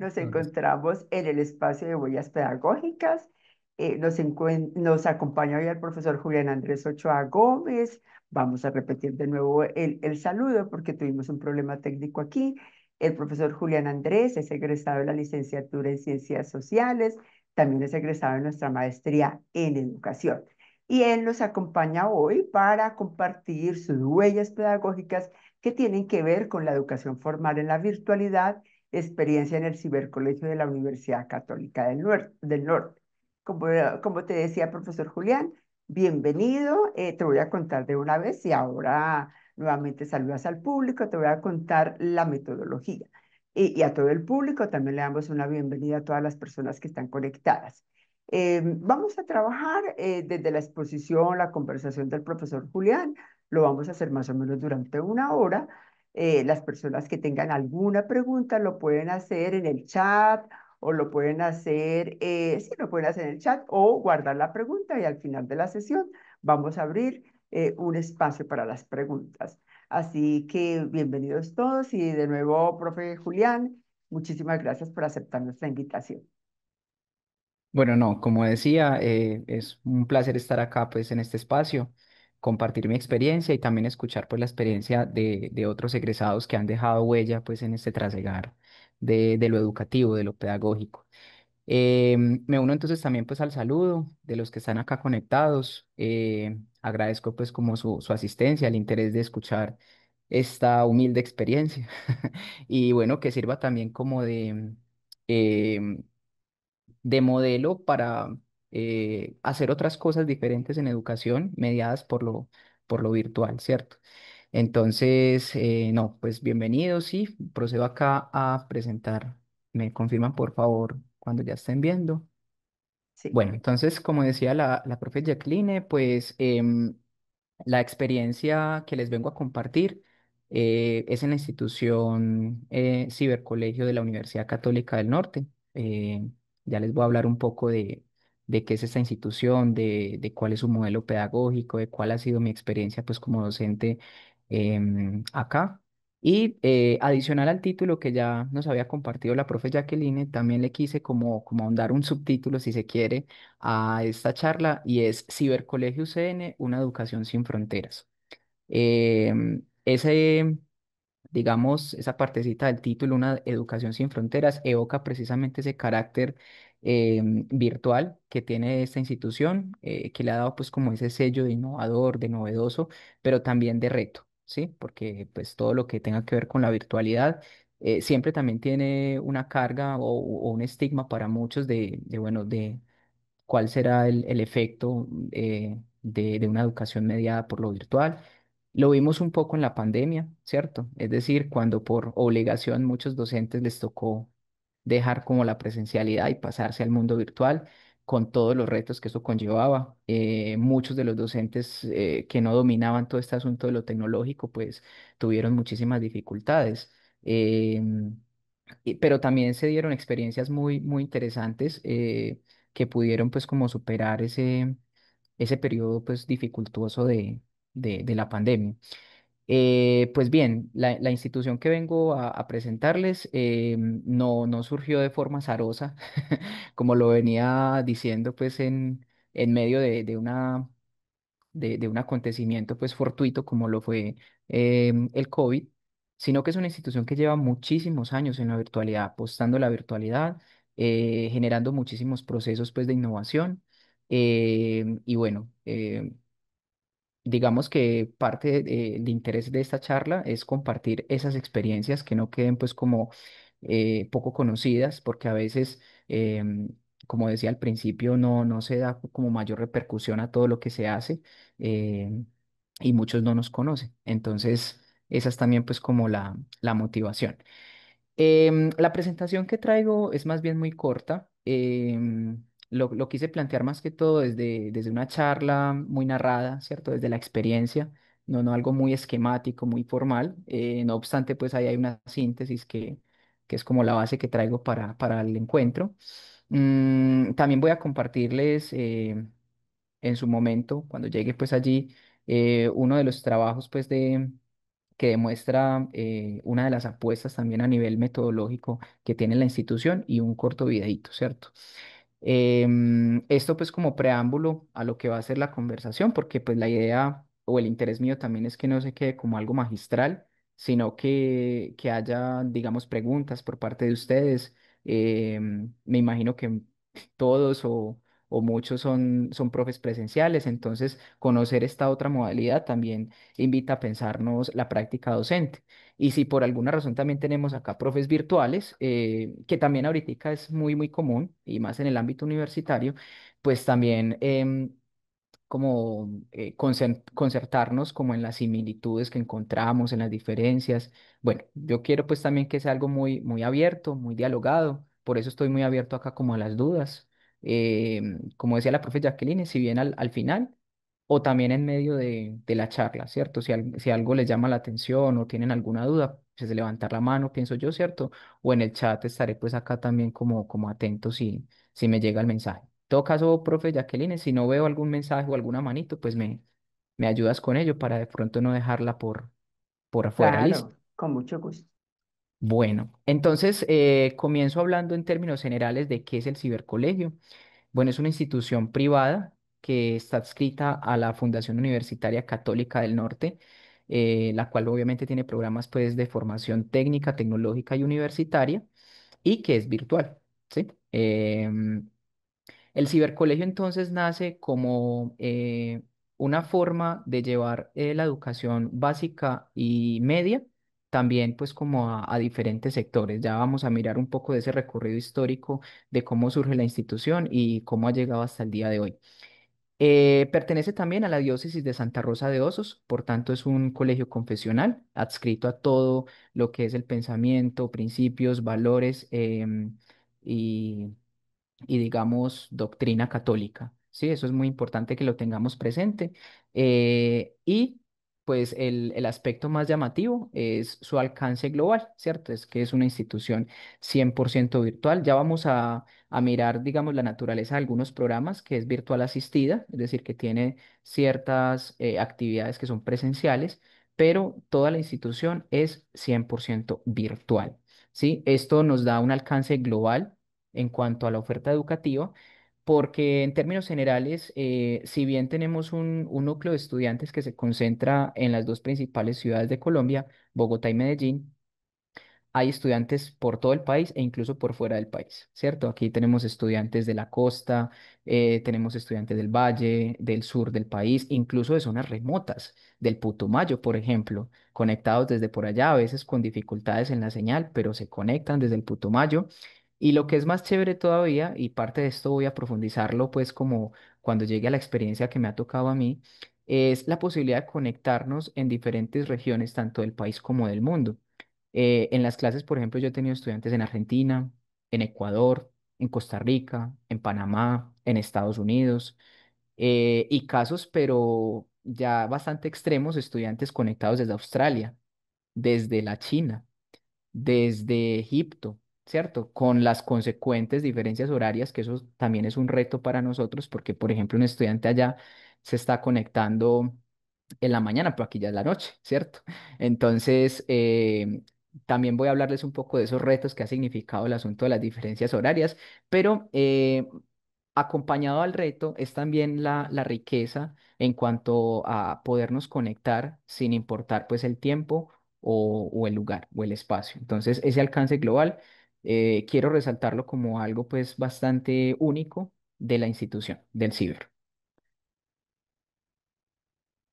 Nos Hola. encontramos en el espacio de huellas pedagógicas. Nos acompaña hoy el profesor Julián Andrés Ochoa Gómez. Vamos a repetir de nuevo el saludo porque tuvimos un problema técnico aquí. El profesor Julián Andrés es egresado de la licenciatura en Ciencias Sociales, también es egresado de nuestra maestría en Educación. Y él nos acompaña hoy para compartir sus huellas pedagógicas que tienen que ver con la educación formal en la virtualidad, experiencia en el cibercolegio de la Universidad Católica del Norte. Como, como te decía, profesor Julián, bienvenido. Te voy a contar de una vez y ahora nuevamente saludas al público, te voy a contar la metodología. Y a todo el público también le damos una bienvenida a todas las personas que están conectadas. Vamos a trabajar desde la exposición, la conversación del profesor Julián. Lo vamos a hacer más o menos durante una hora. Las personas que tengan alguna pregunta lo pueden hacer en el chat o lo pueden hacer, sí, lo pueden hacer en el chat o guardar la pregunta y al final de la sesión vamos a abrir un espacio para las preguntas. Así que bienvenidos todos y de nuevo, profe Julián, muchísimas gracias por aceptar nuestra invitación. Bueno, no, como decía, es un placer estar acá pues en este espacio, compartir mi experiencia y también escuchar pues la experiencia de otros egresados que han dejado huella pues en este trasegar de lo educativo, de lo pedagógico. Me uno entonces también pues al saludo de los que están acá conectados. Agradezco pues como su asistencia, el interés de escuchar esta humilde experiencia y bueno, que sirva también como em, de modelo para hacer otras cosas diferentes en educación mediadas por lo virtual, ¿cierto? Entonces, no, pues bienvenidos, sí, procedo acá a presentar. ¿Me confirman, por favor, cuando ya estén viendo? Sí, Bueno, entonces, como decía la profe Jacqueline, pues la experiencia que les vengo a compartir es en la institución Cibercolegio de la Universidad Católica del Norte. Ya les voy a hablar un poco de qué es esta institución, de cuál es su modelo pedagógico, de cuál ha sido mi experiencia pues como docente acá. Y adicional al título que ya nos había compartido la profe Jacqueline, también le quise como ahondar un subtítulo, si se quiere, a esta charla y es Cibercolegio UCN, una educación sin fronteras. Ese, digamos, esa partecita del título, una educación sin fronteras, evoca precisamente ese carácter virtual que tiene esta institución, que le ha dado pues como ese sello de innovador, de novedoso, pero también de reto, ¿sí? Porque pues todo lo que tenga que ver con la virtualidad siempre también tiene una carga o un estigma para muchos bueno, de cuál será el efecto de una educación mediada por lo virtual. Lo vimos un poco en la pandemia, ¿cierto? Es decir, cuando por obligación muchos docentes les tocó dejar como la presencialidad y pasarse al mundo virtual con todos los retos que eso conllevaba. Muchos de los docentes que no dominaban todo este asunto de lo tecnológico, pues tuvieron muchísimas dificultades. Pero también se dieron experiencias muy, muy interesantes que pudieron pues como superar ese periodo pues dificultuoso de la pandemia. Pues bien, la institución que vengo a presentarles no surgió de forma azarosa, como lo venía diciendo pues en medio de un acontecimiento pues fortuito como lo fue el COVID, sino que es una institución que lleva muchísimos años en la virtualidad, apostando a la virtualidad, generando muchísimos procesos pues de innovación. Y bueno, digamos que parte de interés de esta charla es compartir esas experiencias que no queden pues como poco conocidas, porque a veces, como decía al principio, no se da como mayor repercusión a todo lo que se hace em, y muchos no nos conocen. Entonces, esa es también pues como la motivación. La presentación que traigo es más bien muy corta. Lo quise plantear más que todo desde una charla muy narrada, ¿cierto? Desde la experiencia, no algo muy esquemático, muy formal. No obstante, pues ahí hay una síntesis que es como la base que traigo para el encuentro. También voy a compartirles en su momento, cuando llegue pues allí, uno de los trabajos pues que demuestra una de las apuestas también a nivel metodológico que tiene la institución y un corto videíto, ¿cierto? Esto pues como preámbulo a lo que va a ser la conversación, porque pues la idea o el interés mío también es que no se quede como algo magistral, sino que haya, digamos, preguntas por parte de ustedes. Me imagino que todos o muchos son profes presenciales, entonces conocer esta otra modalidad también invita a pensarnos la práctica docente. Y si por alguna razón también tenemos acá profes virtuales, que también ahorita es muy común y más en el ámbito universitario, pues también como concertarnos como en las similitudes que encontramos, en las diferencias. Bueno, yo quiero pues también que sea algo muy abierto, muy dialogado, por eso estoy muy abierto acá como a las dudas. Como decía la profe Jacqueline, si bien al final o también en medio de la charla, ¿cierto? Si algo les llama la atención o tienen alguna duda, pues levantar la mano, pienso yo, ¿cierto? O en el chat estaré pues acá también como atento si me llega el mensaje. En todo caso, profe Jacqueline, si no veo algún mensaje o alguna manito, pues me ayudas con ello para de pronto no dejarla por afuera, ¿listo? Claro, con mucho gusto. Bueno, entonces comienzo hablando en términos generales de qué es el cibercolegio. Bueno, es una institución privada que está adscrita a la Fundación Universitaria Católica del Norte, la cual obviamente tiene programas pues de formación técnica, tecnológica y universitaria y que es virtual, ¿sí? El cibercolegio entonces nace como una forma de llevar la educación básica y media, también pues como a diferentes sectores. Ya vamos a mirar un poco de ese recorrido histórico de cómo surge la institución y cómo ha llegado hasta el día de hoy. Pertenece también a la diócesis de Santa Rosa de Osos, por tanto es un colegio confesional adscrito a todo lo que es el pensamiento, principios, valores y digamos doctrina católica. Sí, eso es muy importante que lo tengamos presente. Y pues el aspecto más llamativo es su alcance global, ¿cierto? Es que es una institución 100% virtual. Ya vamos a mirar, digamos, la naturaleza de algunos programas que es virtual asistida, es decir, que tiene ciertas actividades que son presenciales, pero toda la institución es 100% virtual. ¿Sí? Esto nos da un alcance global en cuanto a la oferta educativa, porque en términos generales, si bien tenemos un núcleo de estudiantes que se concentra en las dos principales ciudades de Colombia, Bogotá y Medellín, hay estudiantes por todo el país e incluso por fuera del país, ¿cierto? Aquí tenemos estudiantes de la costa, tenemos estudiantes del valle, del sur del país, incluso de zonas remotas, del Putumayo, por ejemplo, conectados desde por allá, a veces con dificultades en la señal, pero se conectan desde el Putumayo. Y lo que es más chévere todavía, y parte de esto voy a profundizarlo, pues como cuando llegue a la experiencia que me ha tocado a mí, es la posibilidad de conectarnos en diferentes regiones, tanto del país como del mundo. En las clases, por ejemplo, yo he tenido estudiantes en Argentina, en Ecuador, en Costa Rica, en Panamá, en Estados Unidos, y casos, pero ya bastante extremos, estudiantes conectados desde Australia, desde la China, desde Egipto, ¿cierto? Con las consecuentes diferencias horarias, que eso también es un reto para nosotros, porque, por ejemplo, un estudiante allá se está conectando en la mañana, pero aquí ya es la noche, ¿cierto? Entonces, también voy a hablarles un poco de esos retos que ha significado el asunto de las diferencias horarias, pero acompañado al reto es también la riqueza en cuanto a podernos conectar sin importar pues el tiempo o el lugar o el espacio. Entonces, ese alcance global, quiero resaltarlo como algo pues bastante único de la institución, del ciber.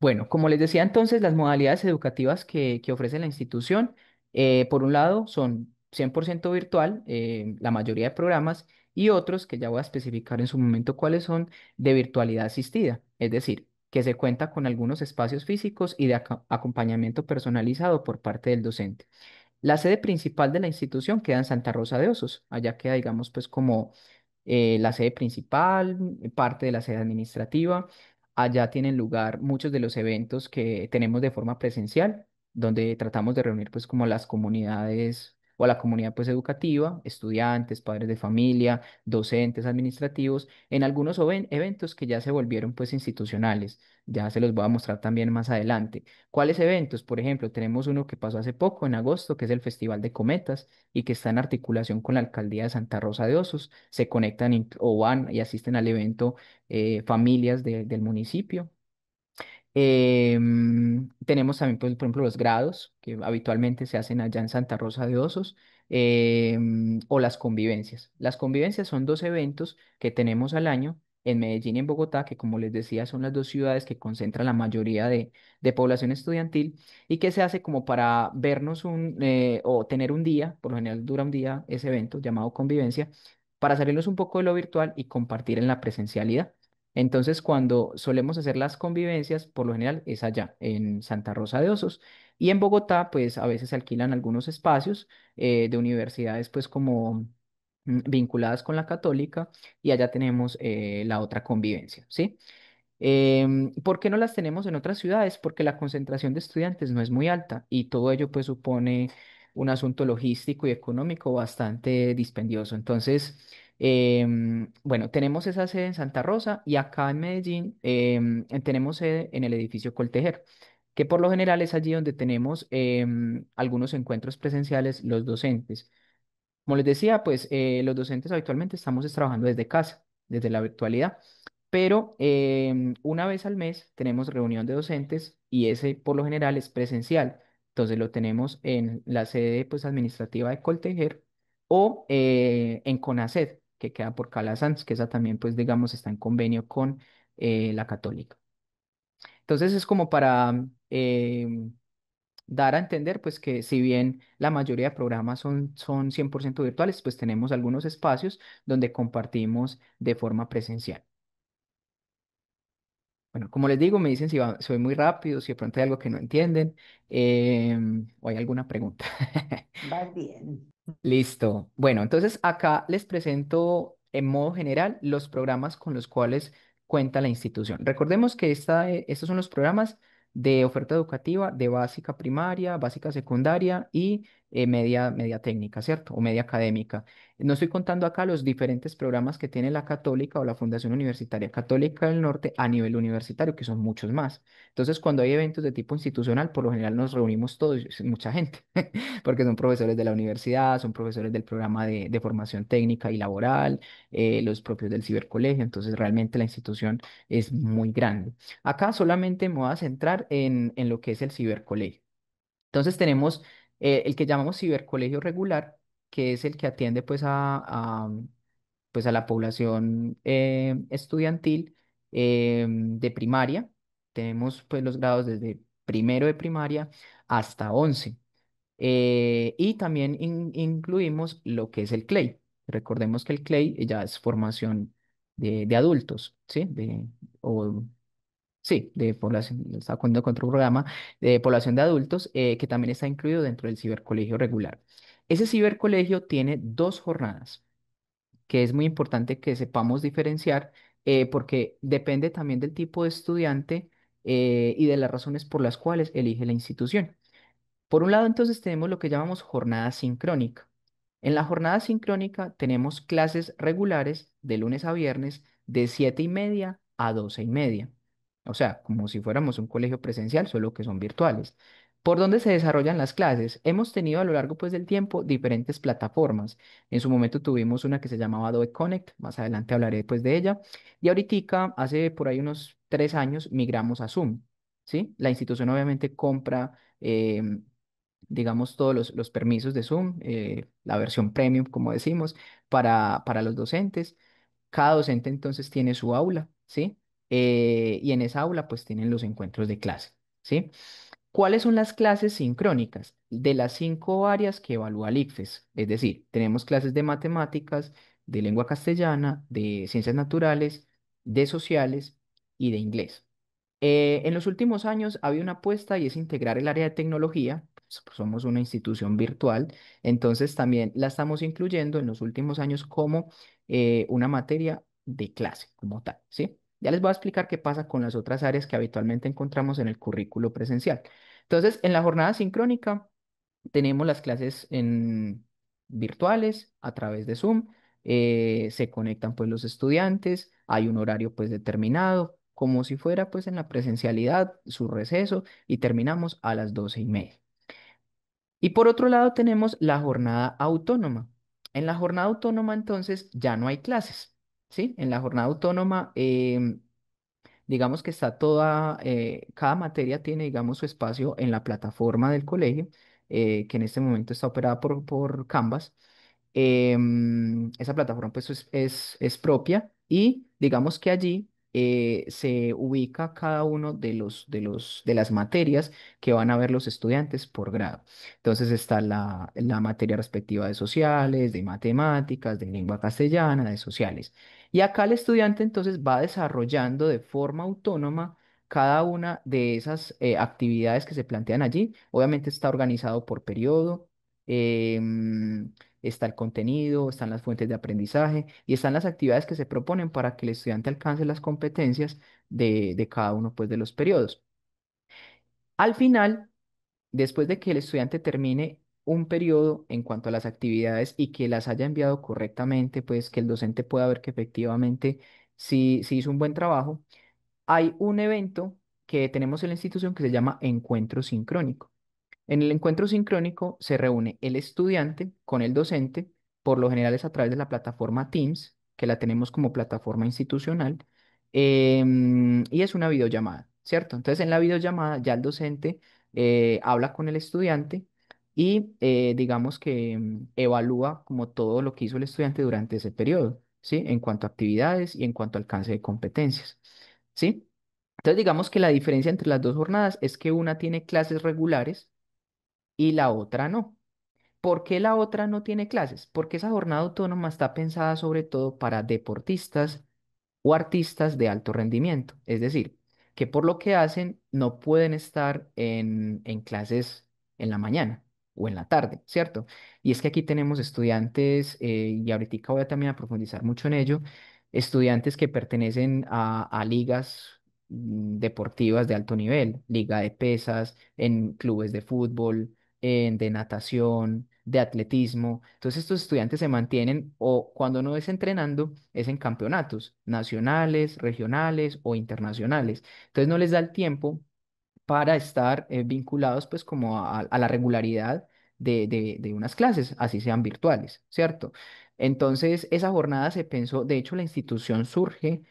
Bueno, como les decía entonces, las modalidades educativas que ofrece la institución, por un lado, son 100% virtual, la mayoría de programas, y otros que ya voy a especificar en su momento cuáles son, de virtualidad asistida, es decir, que se cuenta con algunos espacios físicos y de acompañamiento personalizado por parte del docente. La sede principal de la institución queda en Santa Rosa de Osos, allá queda, digamos, pues como la sede principal, parte de la sede administrativa. Allá tienen lugar muchos de los eventos que tenemos de forma presencial, donde tratamos de reunir pues como las comunidades o a la comunidad pues educativa, estudiantes, padres de familia, docentes, administrativos, en algunos eventos que ya se volvieron pues institucionales. Ya se los voy a mostrar también más adelante. ¿Cuáles eventos? Por ejemplo, tenemos uno que pasó hace poco, en agosto, que es el Festival de Cometas y que está en articulación con la Alcaldía de Santa Rosa de Osos. Se conectan o van y asisten al evento familias del municipio. Tenemos también, pues, por ejemplo, los grados que habitualmente se hacen allá en Santa Rosa de Osos, o las convivencias. Las convivencias son dos eventos que tenemos al año en Medellín y en Bogotá, que como les decía son las dos ciudades que concentran la mayoría de población estudiantil y que se hace como para vernos o tener un día, por lo general dura un día ese evento llamado convivencia, para salirnos un poco de lo virtual y compartir en la presencialidad. Entonces, cuando solemos hacer las convivencias, por lo general es allá, en Santa Rosa de Osos. Y en Bogotá, pues a veces se alquilan algunos espacios de universidades, pues como vinculadas con la católica, y allá tenemos la otra convivencia, ¿sí? ¿Por qué no las tenemos en otras ciudades? Porque la concentración de estudiantes no es muy alta y todo ello pues supone un asunto logístico y económico bastante dispendioso. Entonces, bueno, tenemos esa sede en Santa Rosa y acá en Medellín tenemos sede en el edificio Coltejer, que por lo general es allí donde tenemos algunos encuentros presenciales los docentes. Como les decía, pues los docentes habitualmente estamos trabajando desde casa, desde la virtualidad, pero una vez al mes tenemos reunión de docentes y ese por lo general es presencial. Entonces lo tenemos en la sede pues, administrativa de Coltejer o en CONACET, que queda por Calasanz, que esa también pues digamos está en convenio con la Católica. Entonces es como para dar a entender pues que si bien la mayoría de programas son 100% virtuales, pues tenemos algunos espacios donde compartimos de forma presencial. Bueno, como les digo, me dicen si soy muy rápido, si de pronto hay algo que no entienden, o hay alguna pregunta. Vas bien. Listo. Bueno, entonces acá les presento en modo general los programas con los cuales cuenta la institución. Recordemos que estos son los programas de oferta educativa de básica primaria, básica secundaria y media técnica, ¿cierto? O media académica. No estoy contando acá los diferentes programas que tiene la Católica o la Fundación Universitaria Católica del Norte a nivel universitario, que son muchos más. Entonces, cuando hay eventos de tipo institucional, por lo general nos reunimos todos, mucha gente porque son profesores de la universidad, son profesores del programa de formación técnica y laboral, los propios del cibercolegio, entonces realmente la institución es muy grande. Acá solamente me voy a centrar en lo que es el cibercolegio. Entonces tenemos el que llamamos cibercolegio regular, que es el que atiende pues pues a la población estudiantil de primaria. Tenemos pues los grados desde primero de primaria hasta 11. Y también incluimos lo que es el CLEI. Recordemos que el CLEI ya es formación de adultos, ¿sí? O, sí, de población, está cuenta con otro programa de población de adultos que también está incluido dentro del cibercolegio regular. Ese cibercolegio tiene dos jornadas, que es muy importante que sepamos diferenciar porque depende también del tipo de estudiante y de las razones por las cuales elige la institución. Por un lado, entonces tenemos lo que llamamos jornada sincrónica. En la jornada sincrónica tenemos clases regulares de lunes a viernes de 7:30 a 12:30. O sea, como si fuéramos un colegio presencial, solo que son virtuales. ¿Por dónde se desarrollan las clases? Hemos tenido a lo largo pues, del tiempo diferentes plataformas. En su momento tuvimos una que se llamaba Adobe Connect, más adelante hablaré pues de ella. Y ahorita, hace por ahí unos 3 años, migramos a Zoom. ¿Sí? La institución obviamente compra digamos, todos los permisos de Zoom, la versión premium, como decimos, para los docentes. Cada docente entonces tiene su aula, ¿sí? Y en esa aula pues tienen los encuentros de clase, ¿sí? ¿Cuáles son las clases sincrónicas? De las 5 áreas que evalúa el ICFES, es decir, tenemos clases de matemáticas, de lengua castellana, de ciencias naturales, de sociales y de inglés. En los últimos años había una apuesta y es integrar el área de tecnología. Pues, somos una institución virtual, entonces también la estamos incluyendo en los últimos años como una materia de clase como tal, ¿sí? Ya les voy a explicar qué pasa con las otras áreas que habitualmente encontramos en el currículo presencial. Entonces, en la jornada sincrónica tenemos las clases virtuales a través de Zoom. Se conectan pues los estudiantes, hay un horario pues determinado, como si fuera pues en la presencialidad, su receso, y terminamos a las 12:30. Y por otro lado tenemos la jornada autónoma. En la jornada autónoma entonces ya no hay clases, ¿sí? En la jornada autónoma, digamos que está toda, cada materia tiene, digamos, su espacio en la plataforma del colegio, que en este momento está operada por Canvas. Esa plataforma pues es propia y digamos que allí se ubica cada uno de las materias que van a ver los estudiantes por grado. Entonces está la materia respectiva de sociales, de matemáticas, de lengua castellana, de sociales. Y acá el estudiante entonces va desarrollando de forma autónoma cada una de esas actividades que se plantean allí. Obviamente está organizado por periodo, está el contenido, están las fuentes de aprendizaje y están las actividades que se proponen para que el estudiante alcance las competencias de cada uno pues, de los periodos. Al final, después de que el estudiante termine un periodo en cuanto a las actividades y que las haya enviado correctamente, pues que el docente pueda ver que efectivamente sí hizo un buen trabajo, hay un evento que tenemos en la institución que se llama encuentro sincrónico. En el encuentro sincrónico se reúne el estudiante con el docente, por lo general es a través de la plataforma Teams, que la tenemos como plataforma institucional, y es una videollamada, ¿cierto? Entonces en la videollamada ya el docente habla con el estudiante y digamos que evalúa como todo lo que hizo el estudiante durante ese periodo, ¿sí? En cuanto a actividades y en cuanto a alcance de competencias, ¿sí? Entonces digamos que la diferencia entre las dos jornadas es que una tiene clases regulares y la otra no. ¿Por qué la otra no tiene clases? Porque esa jornada autónoma está pensada sobre todo para deportistas o artistas de alto rendimiento. Es decir, que por lo que hacen no pueden estar en clases en la mañana o en la tarde, ¿cierto? Y es que aquí tenemos estudiantes, y ahorita voy a también a profundizar mucho en ello, estudiantes que pertenecen a ligas deportivas de alto nivel, liga de pesas, en clubes de fútbol, de natación, de atletismo. Entonces estos estudiantes se mantienen o cuando no es entrenando, es en campeonatos nacionales, regionales o internacionales. Entonces no les da el tiempo para estar vinculados pues como a la regularidad de unas clases, así sean virtuales, ¿cierto? Entonces esa jornada se pensó, de hecho la institución surge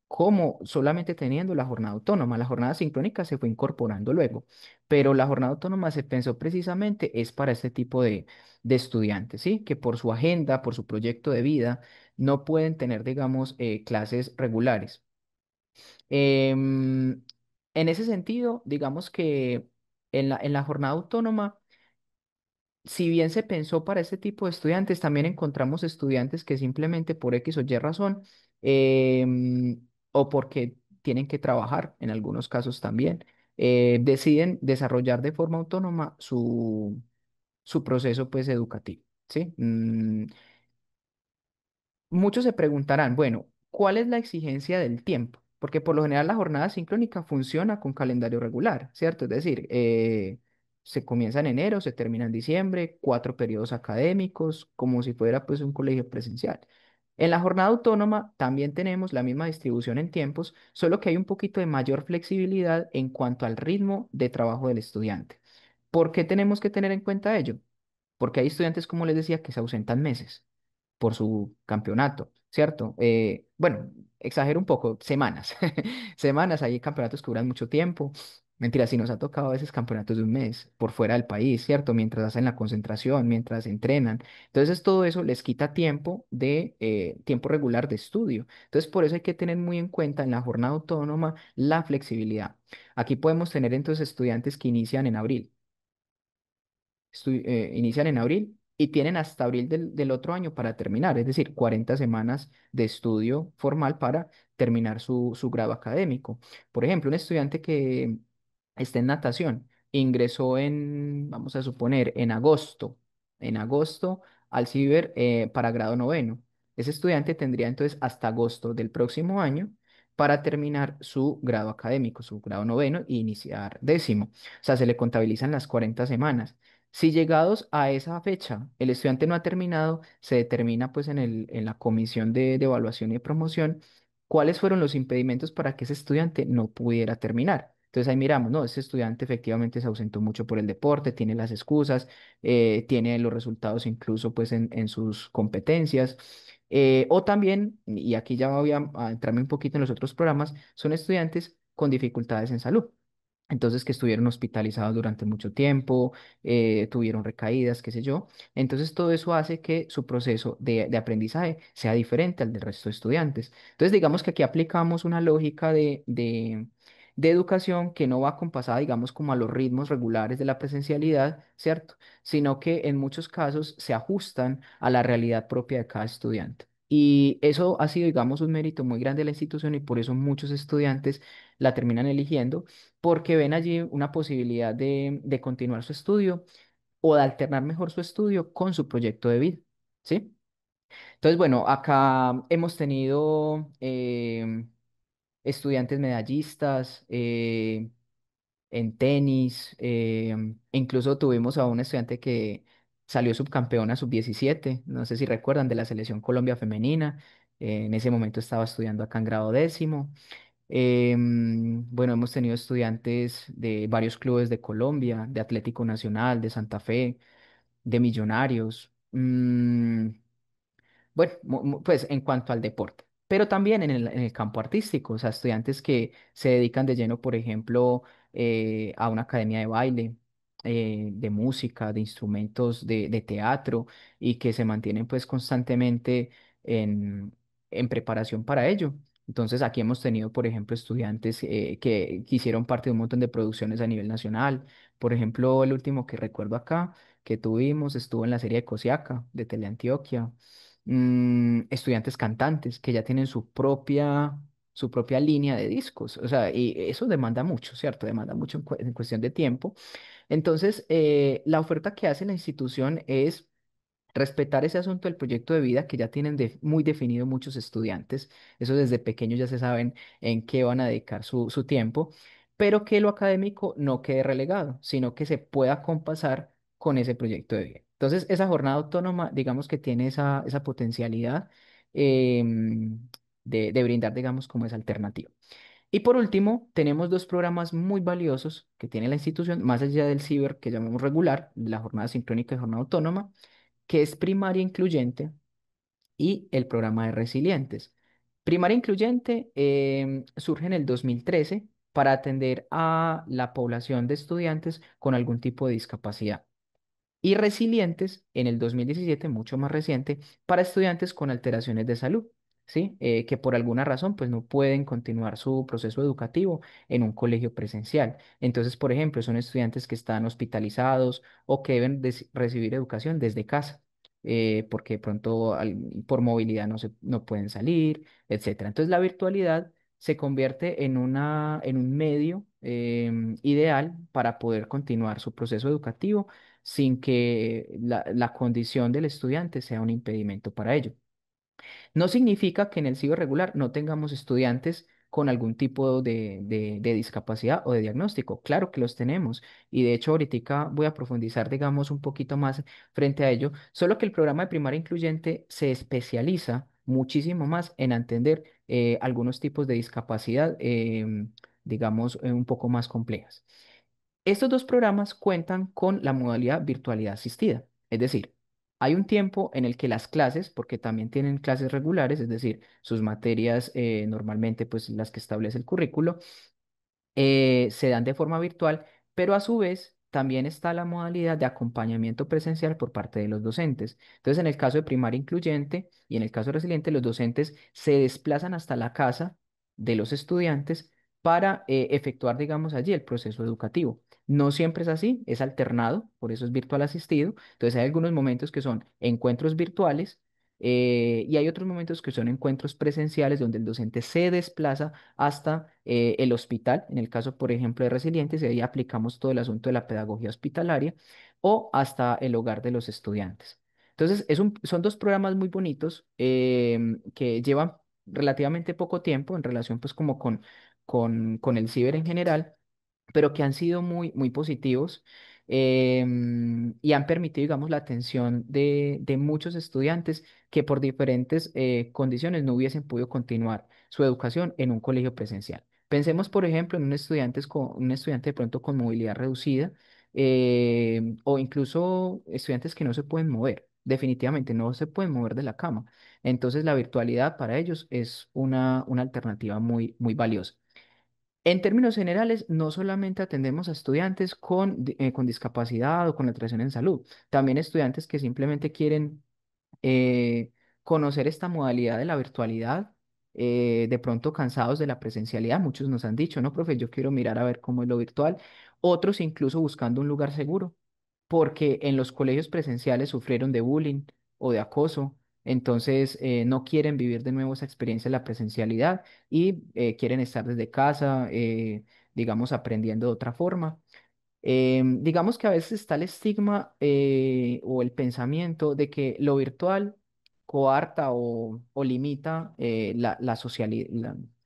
como solamente teniendo la jornada autónoma. La jornada sincrónica se fue incorporando luego, pero la jornada autónoma se pensó precisamente es para este tipo de estudiantes, ¿sí? Que por su agenda, por su proyecto de vida, no pueden tener, digamos, clases regulares. Em, en ese sentido, digamos que en la jornada autónoma, si bien se pensó para este tipo de estudiantes, también encontramos estudiantes que simplemente por X o Y razón, o porque tienen que trabajar, en algunos casos también, deciden desarrollar de forma autónoma su proceso pues educativo, ¿sí? Muchos se preguntarán, bueno, ¿cuál es la exigencia del tiempo? Porque por lo general la jornada sincrónica funciona con calendario regular, ¿cierto? Es decir, se comienza en enero, se termina en diciembre, 4 periodos académicos, como si fuera pues un colegio presencial. En la jornada autónoma también tenemos la misma distribución en tiempos, solo que hay un poquito de mayor flexibilidad en cuanto al ritmo de trabajo del estudiante. ¿Por qué tenemos que tener en cuenta ello? Porque hay estudiantes, como les decía, que se ausentan meses por su campeonato, ¿cierto? Bueno, exagero un poco, semanas. Semanas, hay campeonatos que duran mucho tiempo. Mentira, si nos ha tocado a veces campeonatos de un mes por fuera del país, ¿cierto? Mientras hacen la concentración, mientras entrenan. Entonces, todo eso les quita tiempo tiempo regular de estudio. Entonces, por eso hay que tener muy en cuenta en la jornada autónoma la flexibilidad. Aquí podemos tener entonces estudiantes que inician en abril inician en abril y tienen hasta abril del otro año para terminar, es decir, 40 semanas de estudio formal para terminar su grado académico. Por ejemplo, un estudiante que está en natación, ingresó vamos a suponer, en agosto al ciber para grado noveno. Ese estudiante tendría entonces hasta agosto del próximo año para terminar su grado académico, su grado noveno e iniciar décimo. O sea, se le contabilizan las 40 semanas. Si llegados a esa fecha el estudiante no ha terminado, se determina pues en la comisión de evaluación y de promoción cuáles fueron los impedimentos para que ese estudiante no pudiera terminar. Entonces ahí miramos, no, ese estudiante efectivamente se ausentó mucho por el deporte, tiene las excusas, tiene los resultados incluso pues en sus competencias. O también, y aquí ya voy a entrarme un poquito en los otros programas, son estudiantes con dificultades en salud. Entonces, que estuvieron hospitalizados durante mucho tiempo, tuvieron recaídas, qué sé yo. Entonces, todo eso hace que su proceso de aprendizaje sea diferente al del resto de estudiantes. Entonces, digamos que aquí aplicamos una lógica de educación que no va compasada, digamos, como a los ritmos regulares de la presencialidad, ¿cierto? Sino que en muchos casos se ajustan a la realidad propia de cada estudiante. Y eso ha sido, digamos, un mérito muy grande de la institución y por eso muchos estudiantes la terminan eligiendo porque ven allí una posibilidad de continuar su estudio o de alternar mejor su estudio con su proyecto de vida, ¿sí? Entonces, bueno, acá hemos tenido estudiantes medallistas en tenis, incluso tuvimos a una estudiante que salió subcampeona sub-17, no sé si recuerdan, de la selección Colombia femenina, en ese momento estaba estudiando acá en grado décimo. Bueno, hemos tenido estudiantes de varios clubes de Colombia, de Atlético Nacional, de Santa Fe, de Millonarios. Bueno, pues en cuanto al deporte, pero también en el campo artístico, o sea, estudiantes que se dedican de lleno, por ejemplo, a una academia de baile, de música, de instrumentos, de teatro, y que se mantienen pues constantemente en preparación para ello. Entonces, aquí hemos tenido, por ejemplo, estudiantes que hicieron parte de un montón de producciones a nivel nacional. Por ejemplo, el último que recuerdo acá que tuvimos estuvo en la serie de Cosiaca de Teleantioquia. Estudiantes cantantes que ya tienen su propia línea de discos. O sea, y eso demanda mucho, ¿cierto? Demanda mucho en cuestión de tiempo. Entonces, la oferta que hace la institución es respetar ese asunto del proyecto de vida que ya tienen muy definido muchos estudiantes. Eso desde pequeños ya se saben en qué van a dedicar su tiempo, pero que lo académico no quede relegado, sino que se pueda compasar con ese proyecto de vida. Entonces, esa jornada autónoma, digamos que tiene esa potencialidad de brindar, digamos, como esa alternativa. Y por último, tenemos dos programas muy valiosos que tiene la institución, más allá del ciber que llamamos regular, la jornada sincrónica y jornada autónoma, que es primaria incluyente y el programa de resilientes. Primaria incluyente surge en el 2013 para atender a la población de estudiantes con algún tipo de discapacidad y resilientes en el 2017, mucho más reciente, para estudiantes con alteraciones de salud, ¿sí? Que por alguna razón pues no pueden continuar su proceso educativo en un colegio presencial. Entonces, por ejemplo, son estudiantes que están hospitalizados o que deben recibir educación desde casa. Porque de pronto por movilidad no pueden salir, etcétera. Entonces la virtualidad se convierte en un medio ideal para poder continuar su proceso educativo sin que la condición del estudiante sea un impedimento para ello. No significa que en el ciclo regular no tengamos estudiantes con algún tipo de discapacidad o de diagnóstico. Claro que los tenemos. Y de hecho, ahorita voy a profundizar, digamos, un poquito más frente a ello. Solo que el programa de primaria incluyente se especializa muchísimo más en entender algunos tipos de discapacidad, digamos, un poco más complejas. Estos dos programas cuentan con la modalidad virtualidad asistida, es decir, hay un tiempo en el que las clases, porque también tienen clases regulares, es decir, sus materias normalmente pues las que establece el currículo, se dan de forma virtual, pero a su vez también está la modalidad de acompañamiento presencial por parte de los docentes. Entonces, en el caso de primaria incluyente y en el caso de resiliente, los docentes se desplazan hasta la casa de los estudiantes para efectuar, digamos, allí el proceso educativo. No siempre es así, es alternado, por eso es virtual asistido. Entonces, hay algunos momentos que son encuentros virtuales. Y hay otros momentos que son encuentros presenciales donde el docente se desplaza hasta el hospital, en el caso, por ejemplo, de Resilientes, y ahí aplicamos todo el asunto de la pedagogía hospitalaria, o hasta el hogar de los estudiantes. Entonces, son dos programas muy bonitos que llevan relativamente poco tiempo en relación pues como con el ciber en general, pero que han sido muy, muy positivos. y han permitido, digamos, la atención de muchos estudiantes que por diferentes condiciones no hubiesen podido continuar su educación en un colegio presencial. Pensemos, por ejemplo, en un estudiante de pronto con movilidad reducida o incluso estudiantes que no se pueden mover. Definitivamente no se pueden mover de la cama. Entonces, la virtualidad para ellos es una alternativa muy, muy valiosa. En términos generales, no solamente atendemos a estudiantes con discapacidad o con alteración en salud, también estudiantes que simplemente quieren eh, conocer esta modalidad de la virtualidad, de pronto cansados de la presencialidad. Muchos nos han dicho, no, profe, yo quiero mirar a ver cómo es lo virtual. Otros incluso buscando un lugar seguro, porque en los colegios presenciales sufrieron de bullying o de acoso. Entonces, no quieren vivir de nuevo esa experiencia de la presencialidad y quieren estar desde casa, digamos, aprendiendo de otra forma. Digamos que a veces está el estigma o el pensamiento de que lo virtual coarta o limita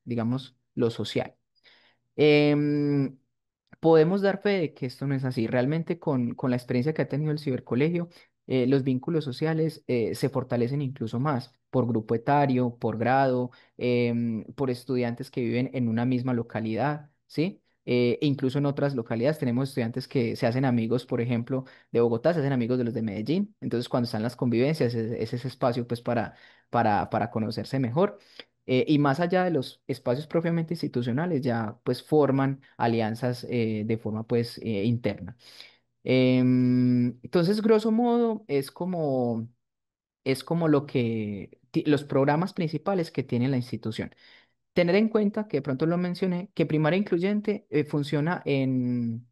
digamos, lo social. Em, Podemos dar fe de que esto no es así. Realmente con la experiencia que ha tenido el cibercolegio, los vínculos sociales se fortalecen incluso más por grupo etario, por grado, por estudiantes que viven en una misma localidad, ¿sí? E incluso en otras localidades tenemos estudiantes que se hacen amigos, por ejemplo, de Bogotá, se hacen amigos de los de Medellín. Entonces, cuando están las convivencias, es ese espacio pues para conocerse mejor. Y más allá de los espacios propiamente institucionales, ya pues forman alianzas de forma pues interna. Entonces, grosso modo, es como los programas principales que tiene la institución. Tener en cuenta, que de pronto lo mencioné, que Primaria Incluyente funciona en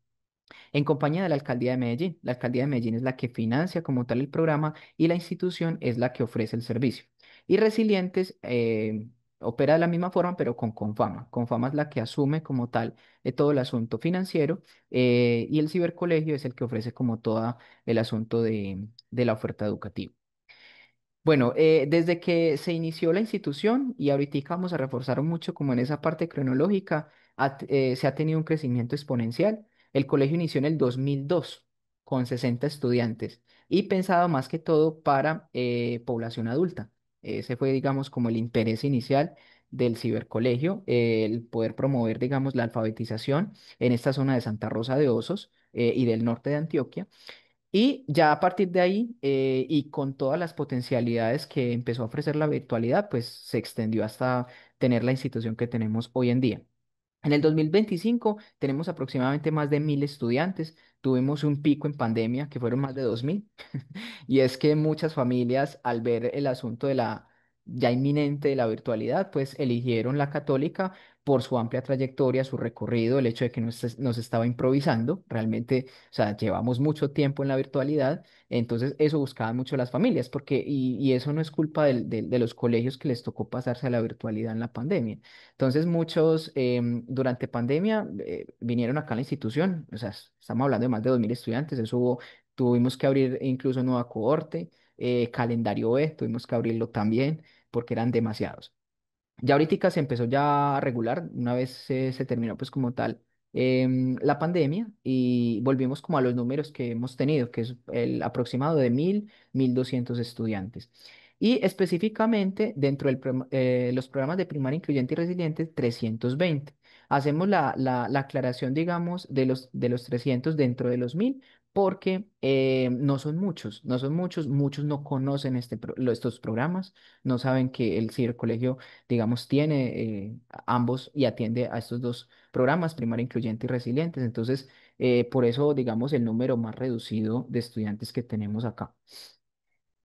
compañía de la Alcaldía de Medellín. La Alcaldía de Medellín es la que financia como tal el programa y la institución es la que ofrece el servicio. Y Resilientes opera de la misma forma, pero con Confama. Confama es la que asume como tal todo el asunto financiero y el cibercolegio es el que ofrece como todo el asunto de la oferta educativa. Bueno, desde que se inició la institución y ahorita vamos a reforzar mucho como en esa parte cronológica, se ha tenido un crecimiento exponencial. El colegio inició en el 2002 con 60 estudiantes y pensado más que todo para población adulta. Ese fue, digamos, como el interés inicial del cibercolegio, el poder promover, digamos, la alfabetización en esta zona de Santa Rosa de Osos y del norte de Antioquia. Y ya a partir de ahí, y con todas las potencialidades que empezó a ofrecer la virtualidad, pues se extendió hasta tener la institución que tenemos hoy en día. En el 2025 tenemos aproximadamente más de 1.000 estudiantes. Tuvimos un pico en pandemia que fueron más de 2.000. Y es que muchas familias, al ver el asunto de la ya inminente de la virtualidad, pues eligieron la católica por su amplia trayectoria, su recorrido, el hecho de que nos estaba improvisando. Realmente, o sea, llevamos mucho tiempo en la virtualidad, entonces eso buscaban mucho las familias, y eso no es culpa de los colegios que les tocó pasarse a la virtualidad en la pandemia. Entonces muchos durante pandemia vinieron acá a la institución, o sea, estamos hablando de más de 2.000 estudiantes, tuvimos que abrir incluso nueva cohorte, calendario B, tuvimos que abrirlo también porque eran demasiados. Ya ahorita se empezó ya a regular, una vez se terminó pues como tal la pandemia y volvimos como a los números que hemos tenido, que es el aproximado de 1.200 estudiantes. Y específicamente dentro de los programas de primaria incluyente y resiliente, 320. Hacemos la aclaración, digamos, de los 300 dentro de los 1.000 porque no son muchos, no son muchos, muchos no conocen estos programas, no saben que el cibercolegio digamos, tiene ambos y atiende a estos dos programas, primaria incluyente y resilientes. Entonces, por eso, digamos, el número más reducido de estudiantes que tenemos acá.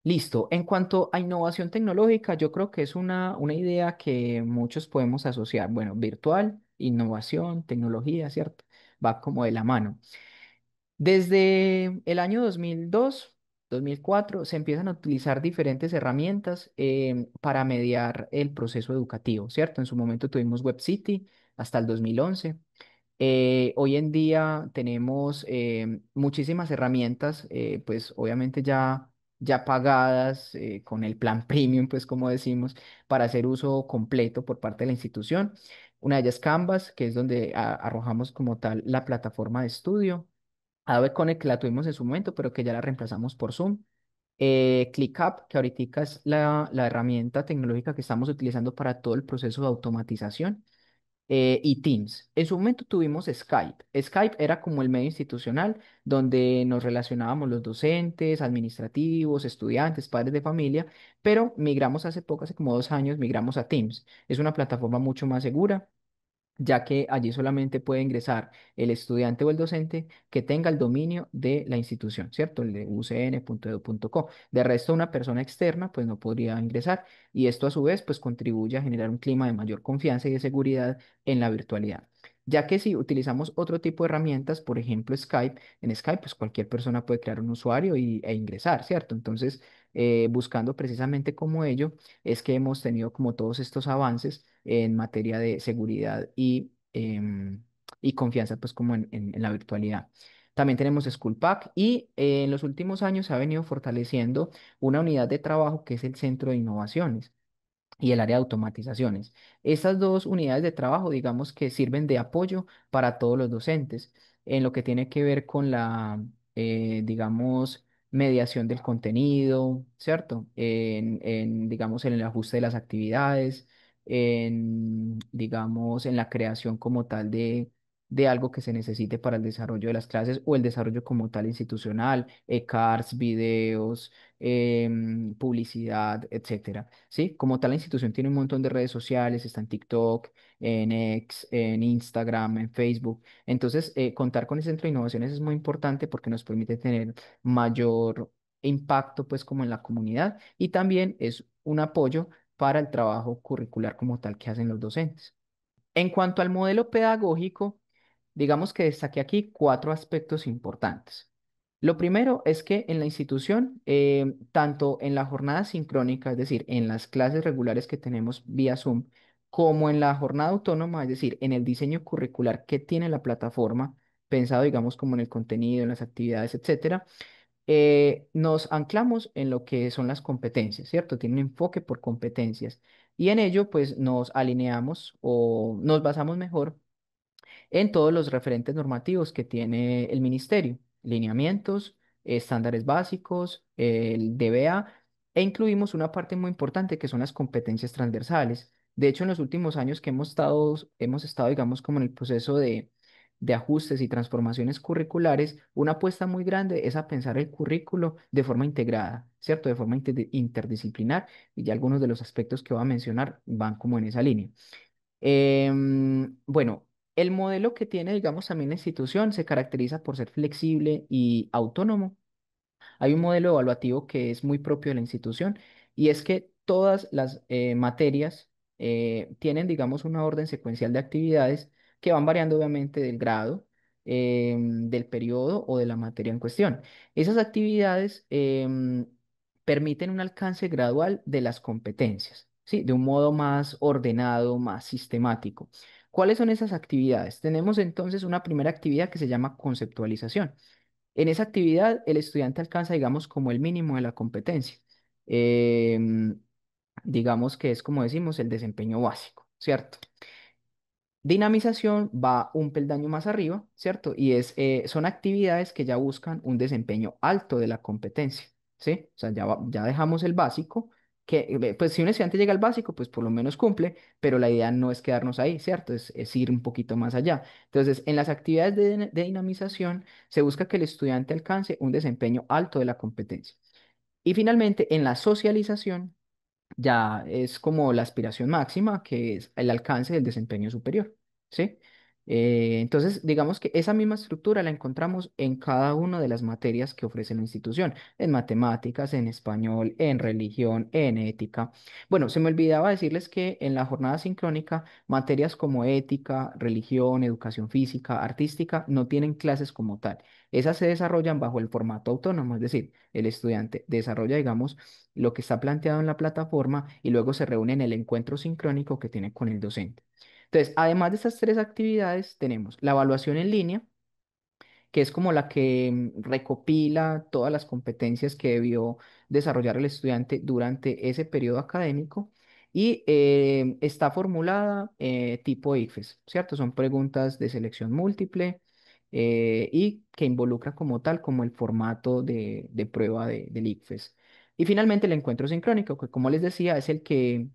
Listo. En cuanto a innovación tecnológica, yo creo que es una idea que muchos podemos asociar. Bueno, virtual, innovación, tecnología, ¿cierto? Va como de la mano. Desde el año 2002, 2004, se empiezan a utilizar diferentes herramientas para mediar el proceso educativo, ¿cierto? En su momento tuvimos WebCity hasta el 2011. Hoy en día tenemos muchísimas herramientas, pues obviamente ya pagadas con el plan premium, pues como decimos, para hacer uso completo por parte de la institución. Una de ellas Canvas, que es donde arrojamos como tal la plataforma de estudio. Adobe Connect que la tuvimos en su momento, pero que ya la reemplazamos por Zoom. ClickUp, que ahorita es la herramienta tecnológica que estamos utilizando para todo el proceso de automatización. Y Teams. En su momento tuvimos Skype. Skype era como el medio institucional donde nos relacionábamos los docentes, administrativos, estudiantes, padres de familia, pero migramos hace poco, hace como 2 años, migramos a Teams. Es una plataforma mucho más segura, ya que allí solamente puede ingresar el estudiante o el docente que tenga el dominio de la institución, ¿cierto? El de ucn.edu.co. De resto, una persona externa pues no podría ingresar y esto a su vez pues contribuye a generar un clima de mayor confianza y de seguridad en la virtualidad. Ya que si utilizamos otro tipo de herramientas, por ejemplo Skype, en Skype pues cualquier persona puede crear un usuario e ingresar, ¿cierto? Entonces, buscando precisamente como ello, es que hemos tenido como todos estos avances en materia de seguridad y confianza, pues como en la virtualidad. También tenemos Schoolpack y en los últimos años se ha venido fortaleciendo una unidad de trabajo que es el Centro de Innovaciones y el área de automatizaciones. Estas dos unidades de trabajo, digamos que sirven de apoyo para todos los docentes en lo que tiene que ver con la, digamos, mediación del contenido, ¿cierto? Digamos, en el ajuste de las actividades, digamos, en la creación como tal de algo que se necesite para el desarrollo de las clases o el desarrollo como tal institucional, cards, videos, publicidad, etcétera. ¿Sí? Como tal, la institución tiene un montón de redes sociales, está en TikTok, en X, en Instagram, en Facebook. Entonces, contar con el Centro de Innovaciones es muy importante porque nos permite tener mayor impacto, pues, como en la comunidad y también es un apoyo para el trabajo curricular como tal que hacen los docentes. En cuanto al modelo pedagógico, digamos que destaqué aquí cuatro aspectos importantes. Lo primero es que en la institución, tanto en la jornada sincrónica, es decir, en las clases regulares que tenemos vía Zoom, como en la jornada autónoma, es decir, en el diseño curricular que tiene la plataforma, pensado, digamos, como en el contenido, en las actividades, etcétera, nos anclamos en lo que son las competencias, ¿cierto? Tiene un enfoque por competencias y en ello, pues, nos alineamos o nos basamos mejor en todos los referentes normativos que tiene el ministerio, lineamientos, estándares básicos, el DBA, e incluimos una parte muy importante que son las competencias transversales. De hecho, en los últimos años que hemos estado, digamos, como en el proceso de ajustes y transformaciones curriculares, una apuesta muy grande es a pensar el currículo de forma integrada, ¿cierto? De forma interdisciplinar, y ya algunos de los aspectos que voy a mencionar van como en esa línea. Bueno, el modelo que tiene, digamos, también la institución se caracteriza por ser flexible y autónomo. Hay un modelo evaluativo que es muy propio de la institución y es que todas las materias tienen, digamos, una orden secuencial de actividades que van variando obviamente del grado, del periodo o de la materia en cuestión. Esas actividades permiten un alcance gradual de las competencias, ¿sí? De un modo más ordenado, más sistemático. ¿Cuáles son esas actividades? Tenemos entonces una primera actividad que se llama conceptualización. En esa actividad, el estudiante alcanza, digamos, como el mínimo de la competencia. Em, digamos que es como decimos el desempeño básico, ¿cierto? Dinamización va un peldaño más arriba, ¿cierto? Y son actividades que ya buscan un desempeño alto de la competencia, ¿sí? O sea, ya dejamos el básico, pues si un estudiante llega al básico, pues por lo menos cumple, pero la idea no es quedarnos ahí, ¿cierto? Es ir un poquito más allá. Entonces, en las actividades de dinamización se busca que el estudiante alcance un desempeño alto de la competencia. Y finalmente, en la socialización, ya es como la aspiración máxima, que es el alcance del desempeño superior, ¿sí? Entonces, digamos que esa misma estructura la encontramos en cada una de las materias que ofrece la institución, en matemáticas, en español, en religión, en ética. Bueno, se me olvidaba decirles que en la jornada sincrónica, materias como ética, religión, educación física, artística, no tienen clases como tal. Esas se desarrollan bajo el formato autónomo, es decir, el estudiante desarrolla, digamos, lo que está planteado en la plataforma y luego se reúne en el encuentro sincrónico que tiene con el docente. Entonces, además de estas tres actividades, tenemos la evaluación en línea, que es como la que recopila todas las competencias que debió desarrollar el estudiante durante ese periodo académico y está formulada tipo ICFES, ¿cierto? Son preguntas de selección múltiple y que involucra como tal como el formato de prueba del ICFES. Y finalmente el encuentro sincrónico, que como les decía, es el que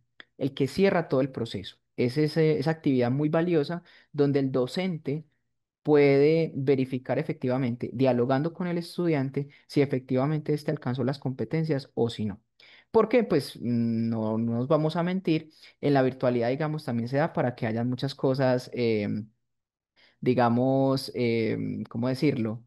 cierra todo el proceso. Es esa actividad muy valiosa donde el docente puede verificar efectivamente, dialogando con el estudiante, si efectivamente éste alcanzó las competencias o si no. Porque, pues, no nos vamos a mentir, en la virtualidad, digamos, también se da para que haya muchas cosas, digamos, ¿cómo decirlo?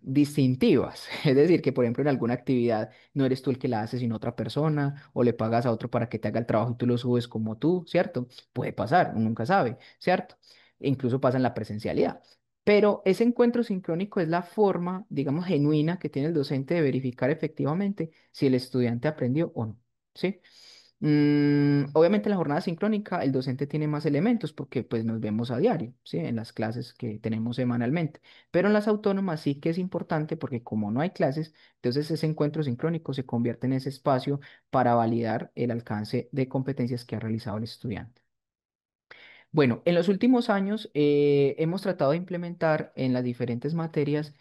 Distintivas. Es decir, que por ejemplo en alguna actividad no eres tú el que la hace, sino otra persona, o le pagas a otro para que te haga el trabajo y tú lo subes como tú, ¿cierto? Puede pasar, uno nunca sabe, ¿cierto? E incluso pasa en la presencialidad. Pero ese encuentro sincrónico es la forma, digamos, genuina que tiene el docente de verificar efectivamente si el estudiante aprendió o no, ¿sí? Obviamente en la jornada sincrónica el docente tiene más elementos porque pues nos vemos a diario, ¿sí? En las clases que tenemos semanalmente. Pero en las autónomas sí que es importante porque como no hay clases, entonces ese encuentro sincrónico se convierte en ese espacio para validar el alcance de competencias que ha realizado el estudiante. Bueno, en los últimos años hemos tratado de implementar en las diferentes materias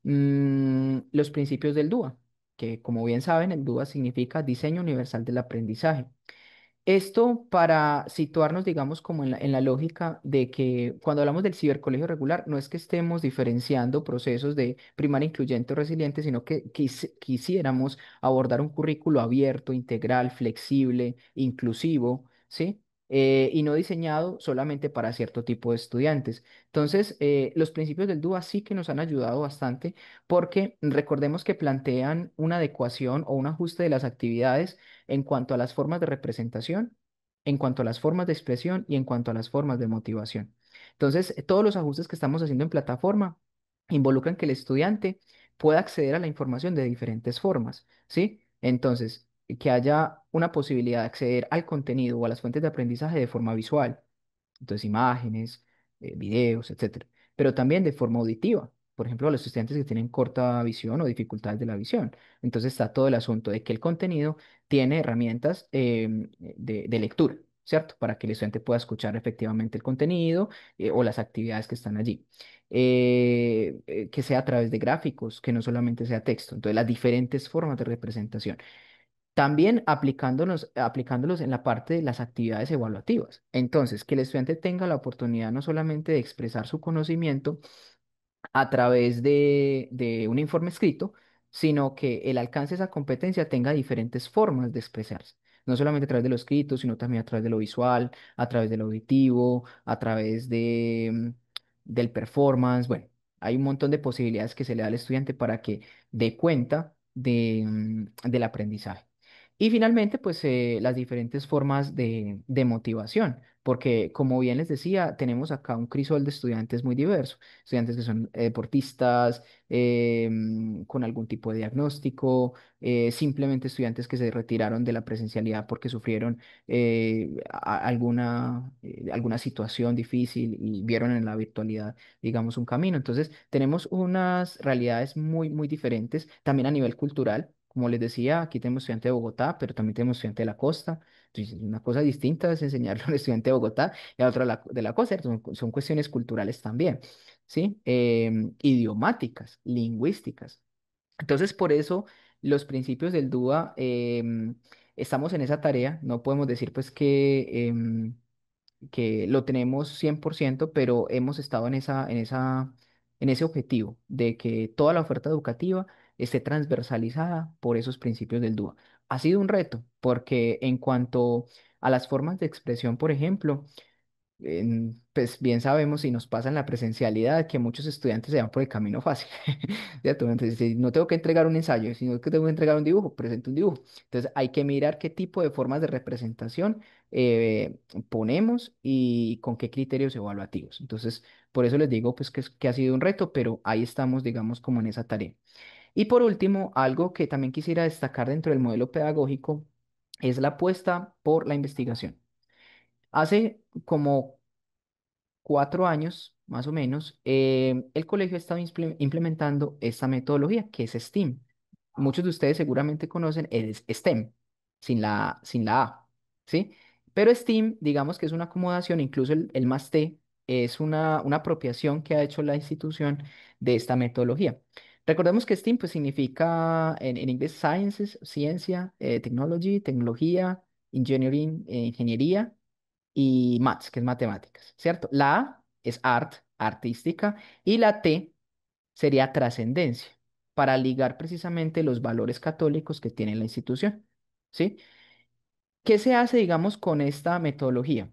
los principios del DUA, que como bien saben, el DUA significa Diseño Universal del Aprendizaje. Esto para situarnos, digamos, como en la lógica de que cuando hablamos del cibercolegio regular, no es que estemos diferenciando procesos de primaria incluyente o resiliente, sino que quisiéramos abordar un currículo abierto, integral, flexible, inclusivo, ¿sí? Y no diseñado solamente para cierto tipo de estudiantes. Entonces, los principios del DUA sí que nos han ayudado bastante porque recordemos que plantean una adecuación o un ajuste de las actividades en cuanto a las formas de representación, en cuanto a las formas de expresión y en cuanto a las formas de motivación. Entonces, todos los ajustes que estamos haciendo en plataforma involucran que el estudiante pueda acceder a la información de diferentes formas, ¿sí? Entonces, que haya una posibilidad de acceder al contenido o a las fuentes de aprendizaje de forma visual, entonces imágenes, videos, etcétera, pero también de forma auditiva. Por ejemplo, a los estudiantes que tienen corta visión o dificultades de la visión. Entonces está todo el asunto de que el contenido tiene herramientas de lectura, ¿cierto? Para que el estudiante pueda escuchar efectivamente el contenido o las actividades que están allí. Que sea a través de gráficos, que no solamente sea texto. Entonces, las diferentes formas de representación. También aplicándolos en la parte de las actividades evaluativas. Entonces, que el estudiante tenga la oportunidad no solamente de expresar su conocimiento a través de un informe escrito, sino que el alcance de esa competencia tenga diferentes formas de expresarse. No solamente a través de lo escrito, sino también a través de lo visual, a través de lo auditivo, a través del performance. Bueno, hay un montón de posibilidades que se le da al estudiante para que dé cuenta del aprendizaje. Y finalmente, pues las diferentes formas de motivación, porque como bien les decía, tenemos acá un crisol de estudiantes muy diverso, estudiantes que son deportistas, con algún tipo de diagnóstico, simplemente estudiantes que se retiraron de la presencialidad porque sufrieron alguna situación difícil y vieron en la virtualidad, digamos, un camino. Entonces, tenemos unas realidades muy, muy diferentes, también a nivel cultural. Como les decía, aquí tenemos estudiantes de Bogotá, pero también tenemos estudiantes de la costa. Entonces, una cosa distinta es enseñarle a un estudiante de Bogotá y a otro de la costa, son cuestiones culturales también. ¿Sí? Idiomáticas, lingüísticas. Entonces, por eso los principios del DUA, estamos en esa tarea. No podemos decir pues que lo tenemos 100%, pero hemos estado en ese objetivo de que toda la oferta educativa esté transversalizada por esos principios del DUA. Ha sido un reto, porque en cuanto a las formas de expresión, por ejemplo, pues bien sabemos y nos pasa en la presencialidad que muchos estudiantes se van por el camino fácil. ¿Cierto? Entonces, si no tengo que entregar un ensayo, sino que tengo que entregar un dibujo, presento un dibujo. Entonces, hay que mirar qué tipo de formas de representación ponemos y con qué criterios evaluativos. Entonces, por eso les digo pues que ha sido un reto, pero ahí estamos, digamos, como en esa tarea. Y por último, algo que también quisiera destacar dentro del modelo pedagógico es la apuesta por la investigación. Hace como 4 años, más o menos, el colegio ha estado implementando esta metodología que es STEAM. Muchos de ustedes seguramente conocen el STEM, sin la A, ¿sí? Pero STEAM, digamos que es una acomodación, incluso el más T, es una apropiación que ha hecho la institución de esta metodología. Recordemos que STEAM pues, significa en inglés Sciences, ciencia, technology, tecnología, engineering, ingeniería y maths, que es matemáticas, ¿cierto? La A es art, artística, y la T sería trascendencia, para ligar precisamente los valores católicos que tiene la institución, ¿sí? ¿Qué se hace, digamos, con esta metodología?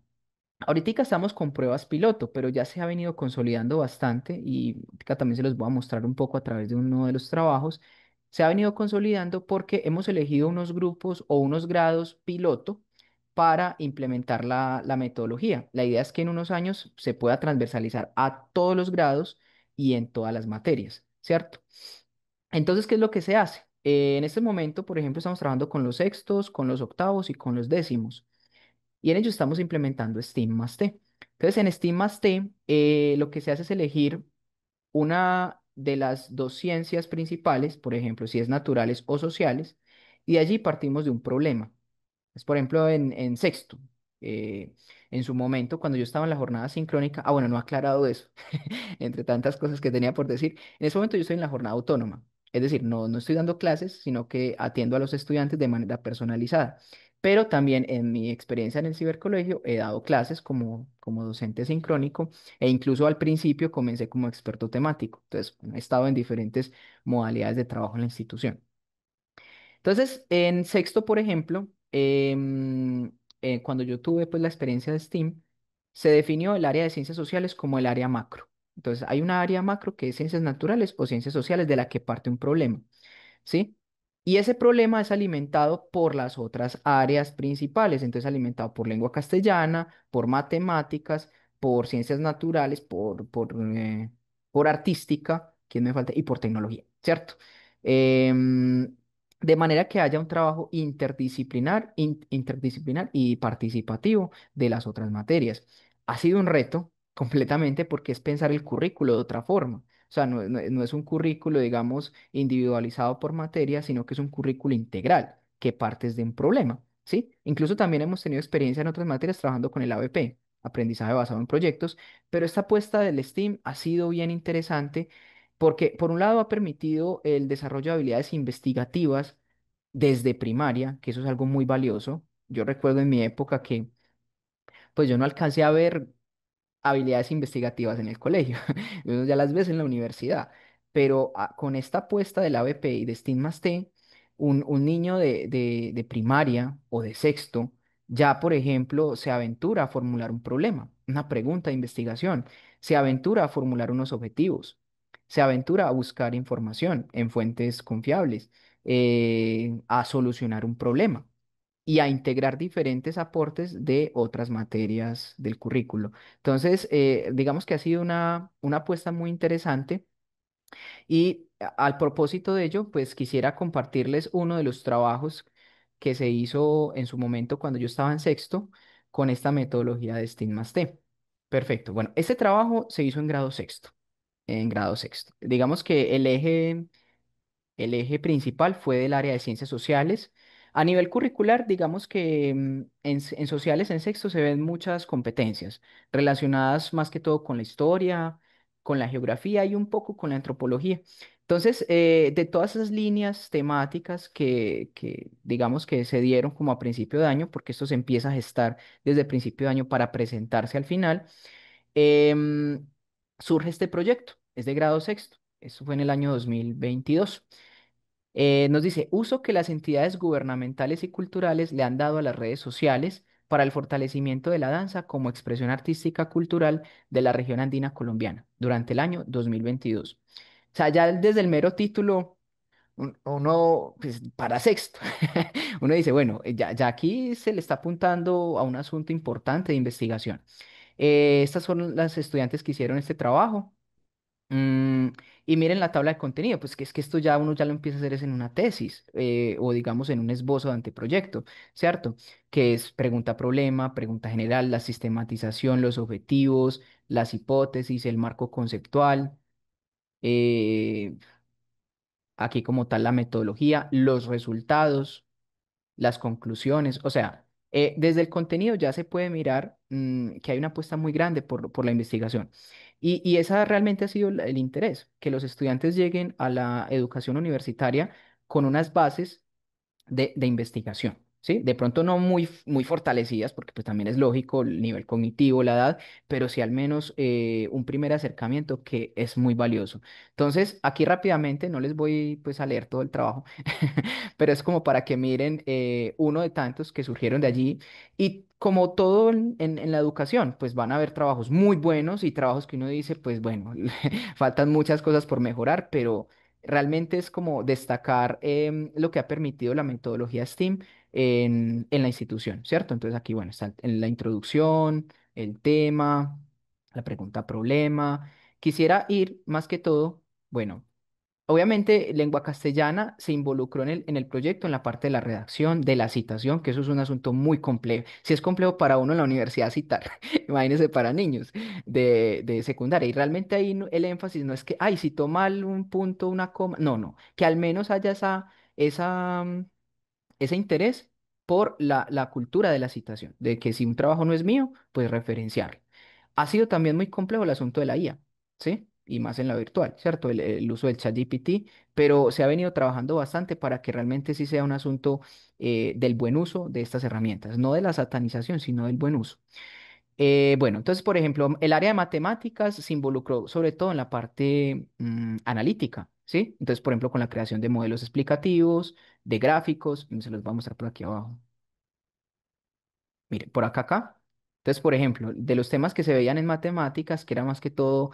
Ahorita estamos con pruebas piloto, pero ya se ha venido consolidando bastante y ahorita también se los voy a mostrar un poco a través de uno de los trabajos. Se ha venido consolidando porque hemos elegido unos grupos o unos grados piloto para implementar la metodología. La idea es que en unos años se pueda transversalizar a todos los grados y en todas las materias, ¿cierto? Entonces, ¿qué es lo que se hace? En este momento, por ejemplo, estamos trabajando con los sextos, con los octavos y con los décimos. Y en ello estamos implementando STEAM más T. Entonces, en STEAM más T, lo que se hace es elegir una de las dos ciencias principales, por ejemplo, si es naturales o sociales, y de allí partimos de un problema. Es, por ejemplo, en sexto, eh, en su momento, cuando yo estaba en la jornada sincrónica, bueno, no he aclarado eso, entre tantas cosas que tenía por decir, en ese momento yo estoy en la jornada autónoma, es decir, no estoy dando clases, sino que atiendo a los estudiantes de manera personalizada. Pero también en mi experiencia en el cibercolegio he dado clases como docente sincrónico e incluso al principio comencé como experto temático. Entonces, he estado en diferentes modalidades de trabajo en la institución. Entonces, en sexto, por ejemplo, cuando yo tuve pues, la experiencia de STEAM, se definió el área de ciencias sociales como el área macro. Entonces, hay una área macro que es ciencias naturales o ciencias sociales de la que parte un problema. ¿Sí? Y ese problema es alimentado por las otras áreas principales, entonces alimentado por lengua castellana, por matemáticas, por ciencias naturales, por artística, ¿quién me falta? Y por tecnología, ¿cierto? Em, de manera que haya un trabajo interdisciplinar y participativo de las otras materias. Ha sido un reto completamente porque es pensar el currículo de otra forma. O sea, no es un currículo, digamos, individualizado por materia, sino que es un currículo integral, que partes de un problema, ¿sí? Incluso también hemos tenido experiencia en otras materias trabajando con el ABP, aprendizaje basado en proyectos, pero esta apuesta del STEAM ha sido bien interesante porque, por un lado, ha permitido el desarrollo de habilidades investigativas desde primaria, que eso es algo muy valioso. Yo recuerdo en mi época que, pues yo no alcancé a ver habilidades investigativas en el colegio, uno ya las ves en la universidad, pero con esta apuesta del ABP y de STEAM más T, un niño de primaria o de sexto ya, por ejemplo, se aventura a formular un problema, una pregunta de investigación, se aventura a formular unos objetivos, se aventura a buscar información en fuentes confiables, a solucionar un problema y a integrar diferentes aportes de otras materias del currículo. Entonces, digamos que ha sido una apuesta muy interesante y al propósito de ello, pues quisiera compartirles uno de los trabajos que se hizo en su momento cuando yo estaba en sexto con esta metodología de STEAM más T. Perfecto. Bueno, este trabajo se hizo en grado sexto. En grado sexto. Digamos que el eje principal fue del área de ciencias sociales. A nivel curricular, digamos que en sociales, en sexto, se ven muchas competencias relacionadas más que todo con la historia, con la geografía y un poco con la antropología. Entonces, de todas esas líneas temáticas que digamos que se dieron como a principio de año, porque esto se empieza a gestar desde principio de año para presentarse al final, em, surge este proyecto. Es de grado sexto. Eso fue en el año 2022. Nos dice, uso que las entidades gubernamentales y culturales le han dado a las redes sociales para el fortalecimiento de la danza como expresión artística cultural de la región andina colombiana durante el año 2022. O sea, ya desde el mero título, uno, pues, para sexto, uno dice, bueno, ya aquí se le está apuntando a un asunto importante de investigación. Estas son las estudiantes que hicieron este trabajo. Mm, y miren la tabla de contenido, pues que es que esto ya uno ya lo empieza a hacer es en una tesis o digamos en un esbozo de anteproyecto, ¿cierto? Que es pregunta-problema, pregunta general, la sistematización, los objetivos, las hipótesis, el marco conceptual, eh, aquí como tal la metodología, los resultados, las conclusiones, o sea. Desde el contenido ya se puede mirar que hay una apuesta muy grande por la investigación. Y esa realmente ha sido el interés, que los estudiantes lleguen a la educación universitaria con unas bases de investigación, ¿sí? De pronto no muy fortalecidas, porque pues también es lógico el nivel cognitivo, la edad, pero sí al menos un primer acercamiento que es muy valioso. Entonces, aquí rápidamente, no les voy pues a leer todo el trabajo, pero es como para que miren uno de tantos que surgieron de allí y como todo en la educación, pues van a haber trabajos muy buenos y trabajos que uno dice, pues bueno, faltan muchas cosas por mejorar, pero realmente es como destacar lo que ha permitido la metodología STEAM en la institución, ¿cierto? Entonces aquí, bueno, está en la introducción, el tema, la pregunta problema. Quisiera ir más que todo, bueno. Obviamente, lengua castellana se involucró en el proyecto en la parte de la redacción, de la citación, que eso es un asunto muy complejo. Si es complejo para uno en la universidad citar, imagínese para niños de secundaria. Y realmente ahí el énfasis no es que, ay, si toma mal un punto, una coma. No, no, que al menos haya ese interés por la cultura de la citación, de que si un trabajo no es mío, pues referenciarlo. Ha sido también muy complejo el asunto de la IA, ¿sí? Y más en la virtual, ¿cierto? El uso del ChatGPT, pero se ha venido trabajando bastante para que realmente sí sea un asunto del buen uso de estas herramientas, no de la satanización, sino del buen uso. Bueno, entonces, por ejemplo, el área de matemáticas se involucró sobre todo en la parte analítica, ¿sí? Entonces, por ejemplo, con la creación de modelos explicativos, de gráficos, y se los voy a mostrar por aquí abajo. Mire, por acá. Entonces, por ejemplo, de los temas que se veían en matemáticas, que era más que todo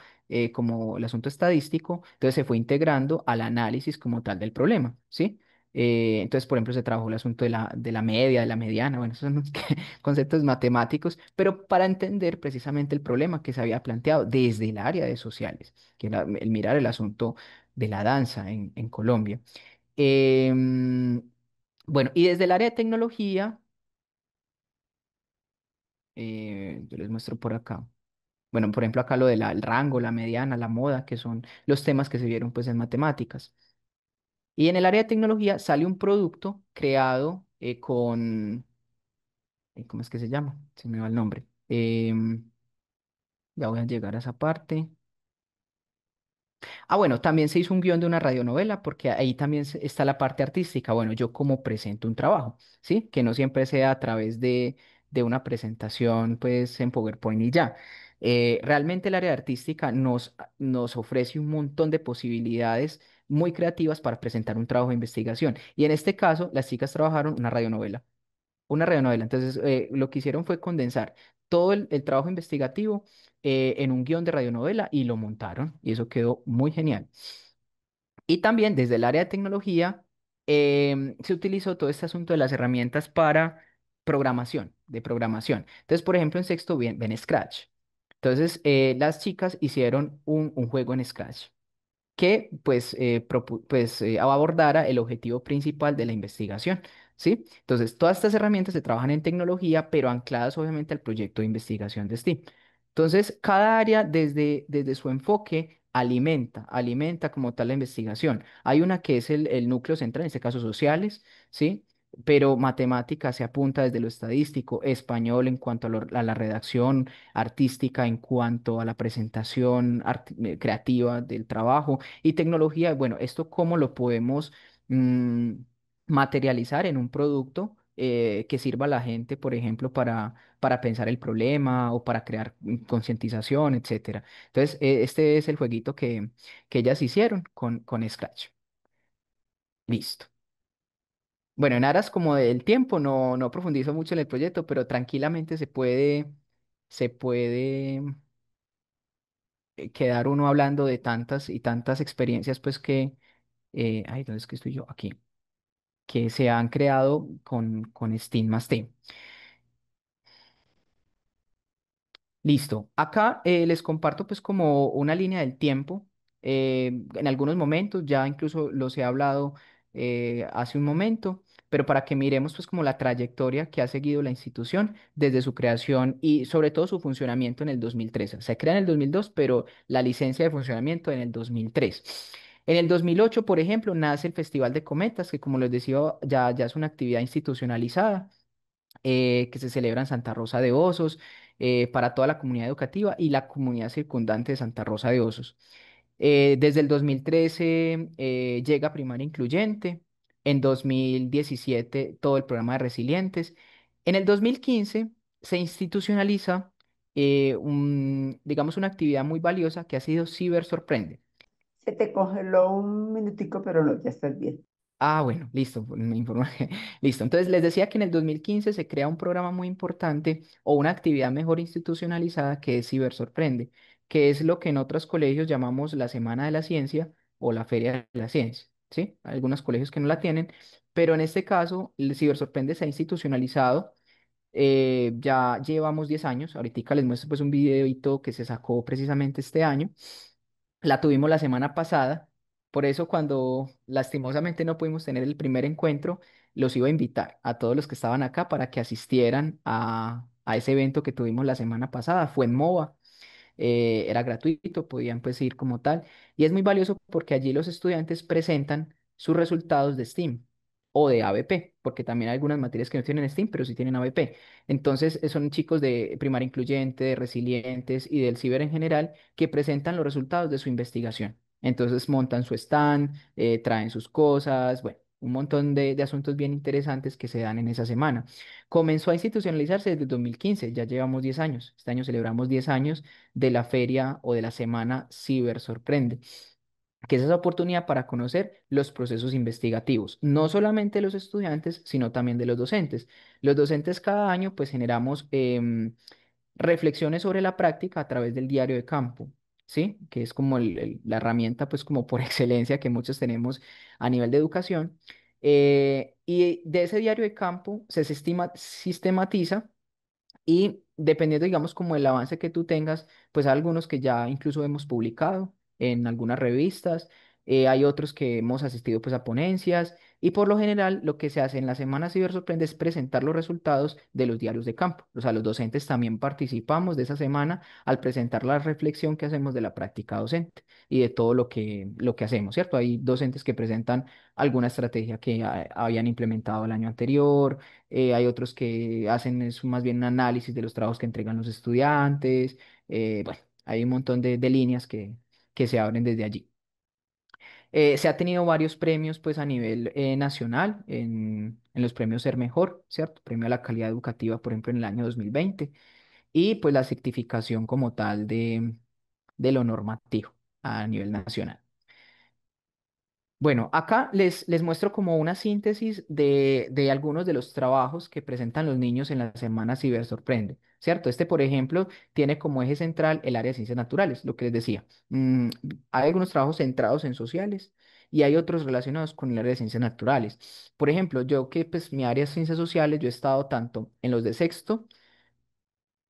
como el asunto estadístico, entonces se fue integrando al análisis como tal del problema, ¿sí? Entonces, por ejemplo, se trabajó el asunto de la media, de la mediana, bueno, esos son conceptos matemáticos, pero para entender precisamente el problema que se había planteado desde el área de sociales, que era el mirar el asunto de la danza en Colombia. Em, bueno, y desde el área de tecnología, yo les muestro por acá. Bueno, por ejemplo, acá lo del el rango, la mediana, la moda, que son los temas que se vieron pues en matemáticas. Y en el área de tecnología sale un producto creado ¿cómo es que se llama? Se me va el nombre. Ya voy a llegar a esa parte. Bueno, también se hizo un guión de una radionovela porque ahí también está la parte artística. Bueno, yo como presento un trabajo, ¿sí? Que no siempre sea a través de una presentación, pues, en PowerPoint y ya. Realmente el área artística nos ofrece un montón de posibilidades muy creativas para presentar un trabajo de investigación. Y en este caso, las chicas trabajaron una radionovela. Una radionovela. Entonces, lo que hicieron fue condensar todo el trabajo investigativo en un guión de radionovela y lo montaron. Y eso quedó muy genial. Y también desde el área de tecnología se utilizó todo este asunto de las herramientas para programación, de programación. Entonces, por ejemplo, en sexto ven Scratch. Entonces, las chicas hicieron un juego en Scratch que pues, abordara el objetivo principal de la investigación, ¿sí? Entonces, todas estas herramientas se trabajan en tecnología, pero ancladas obviamente al proyecto de investigación de STEAM. Entonces, cada área desde su enfoque alimenta como tal la investigación. Hay una que es el núcleo central, en este caso sociales, ¿sí? Pero matemática se apunta desde lo estadístico, español en cuanto a la redacción, artística en cuanto a la presentación creativa del trabajo y tecnología. Bueno, esto cómo lo podemos mm, materializar en un producto que sirva a la gente, por ejemplo, para pensar el problema o para crear concientización, etcétera. Entonces, este es el jueguito que ellas hicieron con Scratch. Listo. Bueno, en aras como del tiempo, no profundizo mucho en el proyecto, pero tranquilamente se puede quedar uno hablando de tantas y tantas experiencias, pues ¿dónde es que estoy yo? Aquí, que se han creado con Steam más T. Listo. Acá les comparto pues como una línea del tiempo. En algunos momentos, ya incluso los he hablado hace un momento, pero para que miremos pues como la trayectoria que ha seguido la institución desde su creación y sobre todo su funcionamiento en el 2013. Se crea en el 2002, pero la licencia de funcionamiento en el 2003. En el 2008, por ejemplo, nace el Festival de Cometas, que como les decía, ya es una actividad institucionalizada que se celebra en Santa Rosa de Osos, para toda la comunidad educativa y la comunidad circundante de Santa Rosa de Osos. Desde el 2013 llega Primaria Incluyente, en 2017 todo el programa de Resilientes. En el 2015 se institucionaliza digamos, una actividad muy valiosa que ha sido Ciber Sorprende. Se te congeló un minutico, pero no, ya estás bien. Ah, bueno, listo, pues, me informé. Listo. Entonces, les decía que en el 2015 se crea un programa muy importante o una actividad mejor institucionalizada que es Ciber Sorprende, que es lo que en otros colegios llamamos la Semana de la Ciencia o la Feria de la Ciencia, ¿sí? Hay algunos colegios que no la tienen, pero en este caso, el Ciber Sorprende se ha institucionalizado. Ya llevamos 10 años. Ahorita les muestro pues un videito que se sacó precisamente este año. La tuvimos la semana pasada, por eso cuando lastimosamente no pudimos tener el primer encuentro, los iba a invitar a todos los que estaban acá para que asistieran a ese evento que tuvimos la semana pasada. Fue en MOVA, era gratuito, podían pues ir como tal. Y es muy valioso porque allí los estudiantes presentan sus resultados de STEAM o de ABP, porque también hay algunas materias que no tienen STEAM, pero sí tienen ABP. Entonces, son chicos de primaria incluyente, de resilientes y del ciber en general que presentan los resultados de su investigación. Entonces, montan su stand, traen sus cosas, bueno, un montón de asuntos bien interesantes que se dan en esa semana. Comenzó a institucionalizarse desde 2015, ya llevamos 10 años. Este año celebramos 10 años de la feria o de la semana Ciber Sorprende, que es esa oportunidad para conocer los procesos investigativos, no solamente de los estudiantes, sino también de los docentes. Los docentes cada año pues generamos reflexiones sobre la práctica a través del diario de campo, ¿sí? Que es como la herramienta pues como por excelencia que muchos tenemos a nivel de educación. Y de ese diario de campo sistematiza y dependiendo, digamos, como el avance que tú tengas, pues hay algunos que ya incluso hemos publicado en algunas revistas, hay otros que hemos asistido pues a ponencias y por lo general lo que se hace en la Semana Ciber Sorprende es presentar los resultados de los diarios de campo. O sea, los docentes también participamos de esa semana al presentar la reflexión que hacemos de la práctica docente y de todo lo que hacemos, ¿cierto? Hay docentes que presentan alguna estrategia que habían implementado el año anterior, hay otros que hacen es más bien un análisis de los trabajos que entregan los estudiantes. Bueno, hay un montón de líneas que se abren desde allí. Se ha tenido varios premios pues a nivel nacional en los premios Ser Mejor, ¿cierto? Premio a la calidad educativa, por ejemplo, en el año 2020 y pues la certificación como tal de lo normativo a nivel nacional. Bueno, acá les muestro como una síntesis de algunos de los trabajos que presentan los niños en la semana Ciber Sorprende, ¿cierto? Este, por ejemplo, tiene como eje central el área de ciencias naturales, lo que les decía. Hay algunos trabajos centrados en sociales y hay otros relacionados con el área de ciencias naturales. Por ejemplo, yo que pues mi área es ciencias sociales, yo he estado tanto en los de sexto,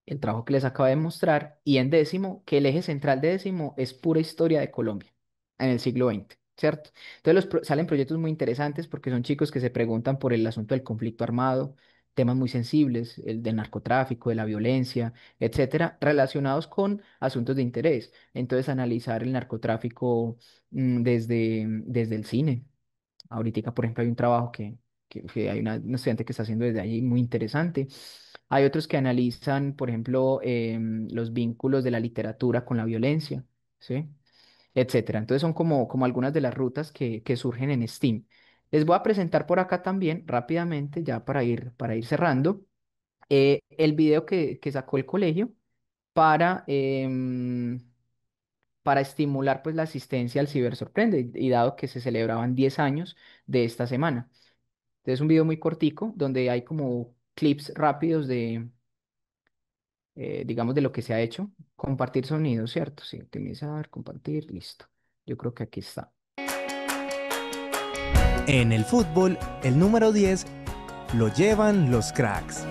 el trabajo que les acabo de mostrar, y en décimo, que el eje central de décimo es pura historia de Colombia en el siglo XX, ¿cierto? Entonces salen proyectos muy interesantes porque son chicos que se preguntan por el asunto del conflicto armado, temas muy sensibles, el del narcotráfico, de la violencia, etcétera, relacionados con asuntos de interés. Entonces, analizar el narcotráfico desde el cine. Ahorita, por ejemplo, hay un trabajo que hay una estudiante que está haciendo desde allí muy interesante. Hay otros que analizan, por ejemplo, los vínculos de la literatura con la violencia, ¿sí? Etcétera. Entonces son como algunas de las rutas que surgen en STEAM. Les voy a presentar por acá también rápidamente, ya para ir cerrando, el video que sacó el colegio para, para estimular pues la asistencia al Ciber Sorprende y dado que se celebraban 10 años de esta semana. Entonces es un video muy cortico donde hay como clips rápidos digamos, de lo que se ha hecho. Compartir sonido, ¿cierto? Sí, optimizar, compartir, listo. Yo creo que aquí está. En el fútbol, el número 10 lo llevan los cracks.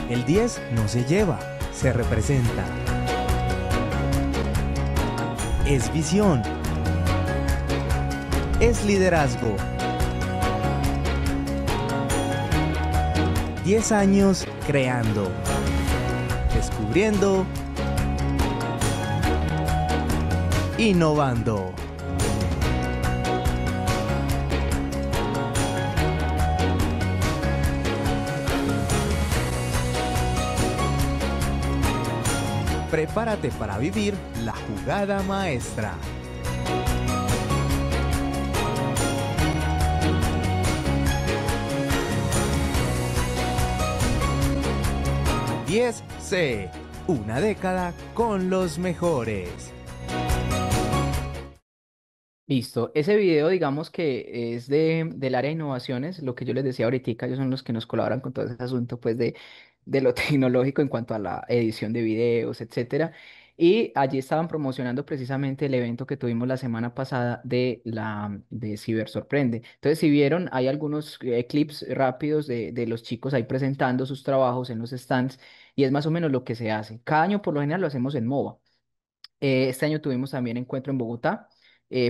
El 10 no se lleva, se representa. Es visión. Es liderazgo. 10 años creando, descubriendo, innovando. Prepárate para vivir la jugada maestra. ¡10C! Una década con los mejores. Listo. Ese video, digamos que es del área de innovaciones, lo que yo les decía ahorita, ellos son los que nos colaboran con todo ese asunto, pues, de lo tecnológico en cuanto a la edición de videos, etcétera. Y allí estaban promocionando precisamente el evento que tuvimos la semana pasada de Ciber Sorprende. Entonces, si vieron, hay algunos clips rápidos de los chicos ahí presentando sus trabajos en los stands, y es más o menos lo que se hace. Cada año, por lo general, lo hacemos en MOVA. Este año tuvimos también encuentro en Bogotá,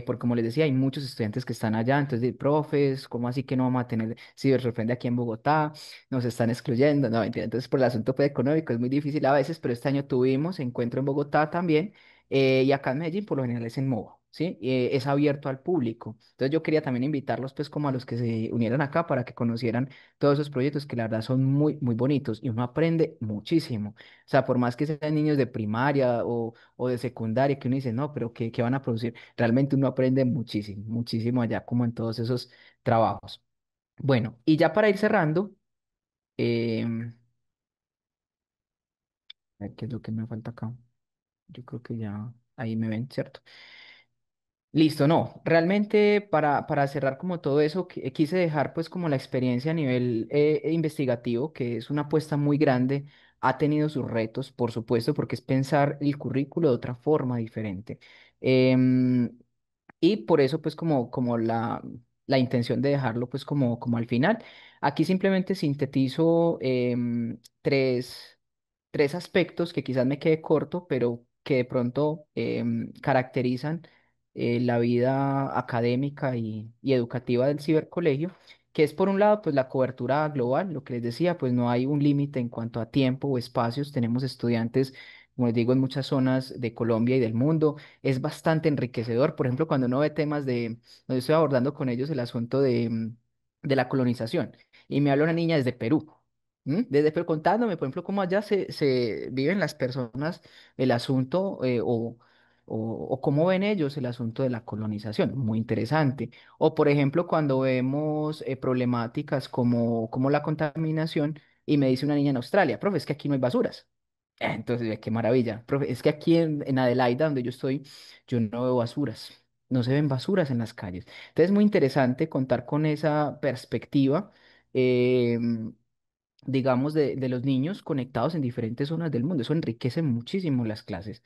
porque como les decía, hay muchos estudiantes que están allá, entonces, profes, ¿cómo así que no vamos a tener cibersorprende aquí en Bogotá? Nos están excluyendo, no, mentira. Entonces, por el asunto pues, económico es muy difícil a veces, pero este año tuvimos encuentro en Bogotá también, y acá en Medellín por lo general es en MOVA, ¿sí? Es abierto al público. Entonces, yo quería también invitarlos pues como a los que se unieran acá para que conocieran todos esos proyectos que la verdad son muy, muy bonitos y uno aprende muchísimo. O sea, por más que sean niños de primaria o de secundaria, que uno dice, no, pero ¿qué van a producir? Realmente uno aprende muchísimo, muchísimo allá, como en todos esos trabajos. Bueno, y ya para ir cerrando, em, a ver, ¿qué es lo que me falta acá? Yo creo que ya ahí me ven, ¿cierto? Listo, no, realmente para cerrar como todo eso, quise dejar pues como la experiencia a nivel investigativo, que es una apuesta muy grande, ha tenido sus retos, por supuesto, porque es pensar el currículo de otra forma diferente. Em, Y por eso, pues, como la intención de dejarlo, pues, como al final. Aquí simplemente sintetizo tres aspectos que quizás me quede corto, pero que de pronto caracterizan la vida académica y educativa del cibercolegio, que es por un lado, pues, la cobertura global, lo que les decía, pues, no hay un límite en cuanto a tiempo o espacios. Tenemos estudiantes, como les digo, en muchas zonas de Colombia y del mundo. Es bastante enriquecedor. Por ejemplo, cuando uno ve temas donde estoy abordando con ellos el asunto de la colonización, y me habla una niña desde Perú, ¿m? Desde Perú contándome, por ejemplo, cómo allá se viven las personas el asunto, o cómo ven ellos el asunto de la colonización. Muy interesante. O, por ejemplo, cuando vemos problemáticas como la contaminación, y me dice una niña en Australia, profe, es que aquí no hay basuras. Entonces, ve, qué maravilla. Profe, es que aquí en Adelaida, donde yo estoy, yo no veo basuras. No se ven basuras en las calles. Entonces, es muy interesante contar con esa perspectiva, em, digamos, de los niños conectados en diferentes zonas del mundo. Eso enriquece muchísimo las clases.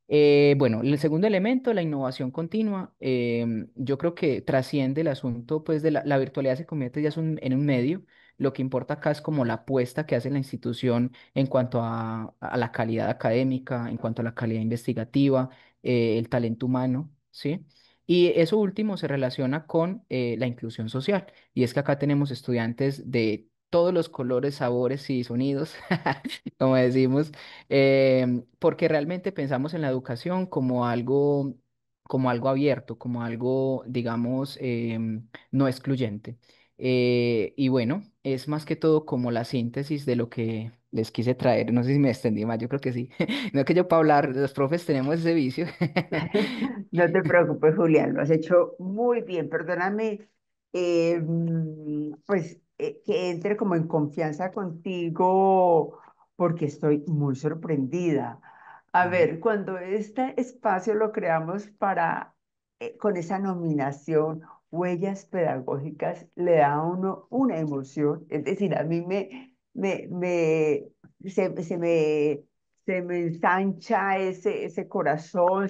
Bueno, el segundo elemento, la innovación continua, yo creo que trasciende el asunto, pues de la virtualidad se convierte ya en un medio. Lo que importa acá es como la apuesta que hace la institución en cuanto a la calidad académica, en cuanto a la calidad investigativa, el talento humano, ¿sí? Y eso último se relaciona con la inclusión social. Y es que acá tenemos estudiantes de todos los colores, sabores y sonidos, como decimos, porque realmente pensamos en la educación como algo abierto, como algo, digamos, no excluyente. Y bueno, es más que todo como la síntesis de lo que les quise traer. No sé si me extendí más, yo creo que sí. No es que yo para hablar, los profes tenemos ese vicio. No te preocupes, Julián, lo has hecho muy bien. Perdóname, pues que entre como en confianza contigo porque estoy muy sorprendida. A Ujú. ver, cuando este espacio lo creamos con esa nominación, huellas pedagógicas, le da a uno una emoción. Es decir, a mí se se me ensancha ese corazón,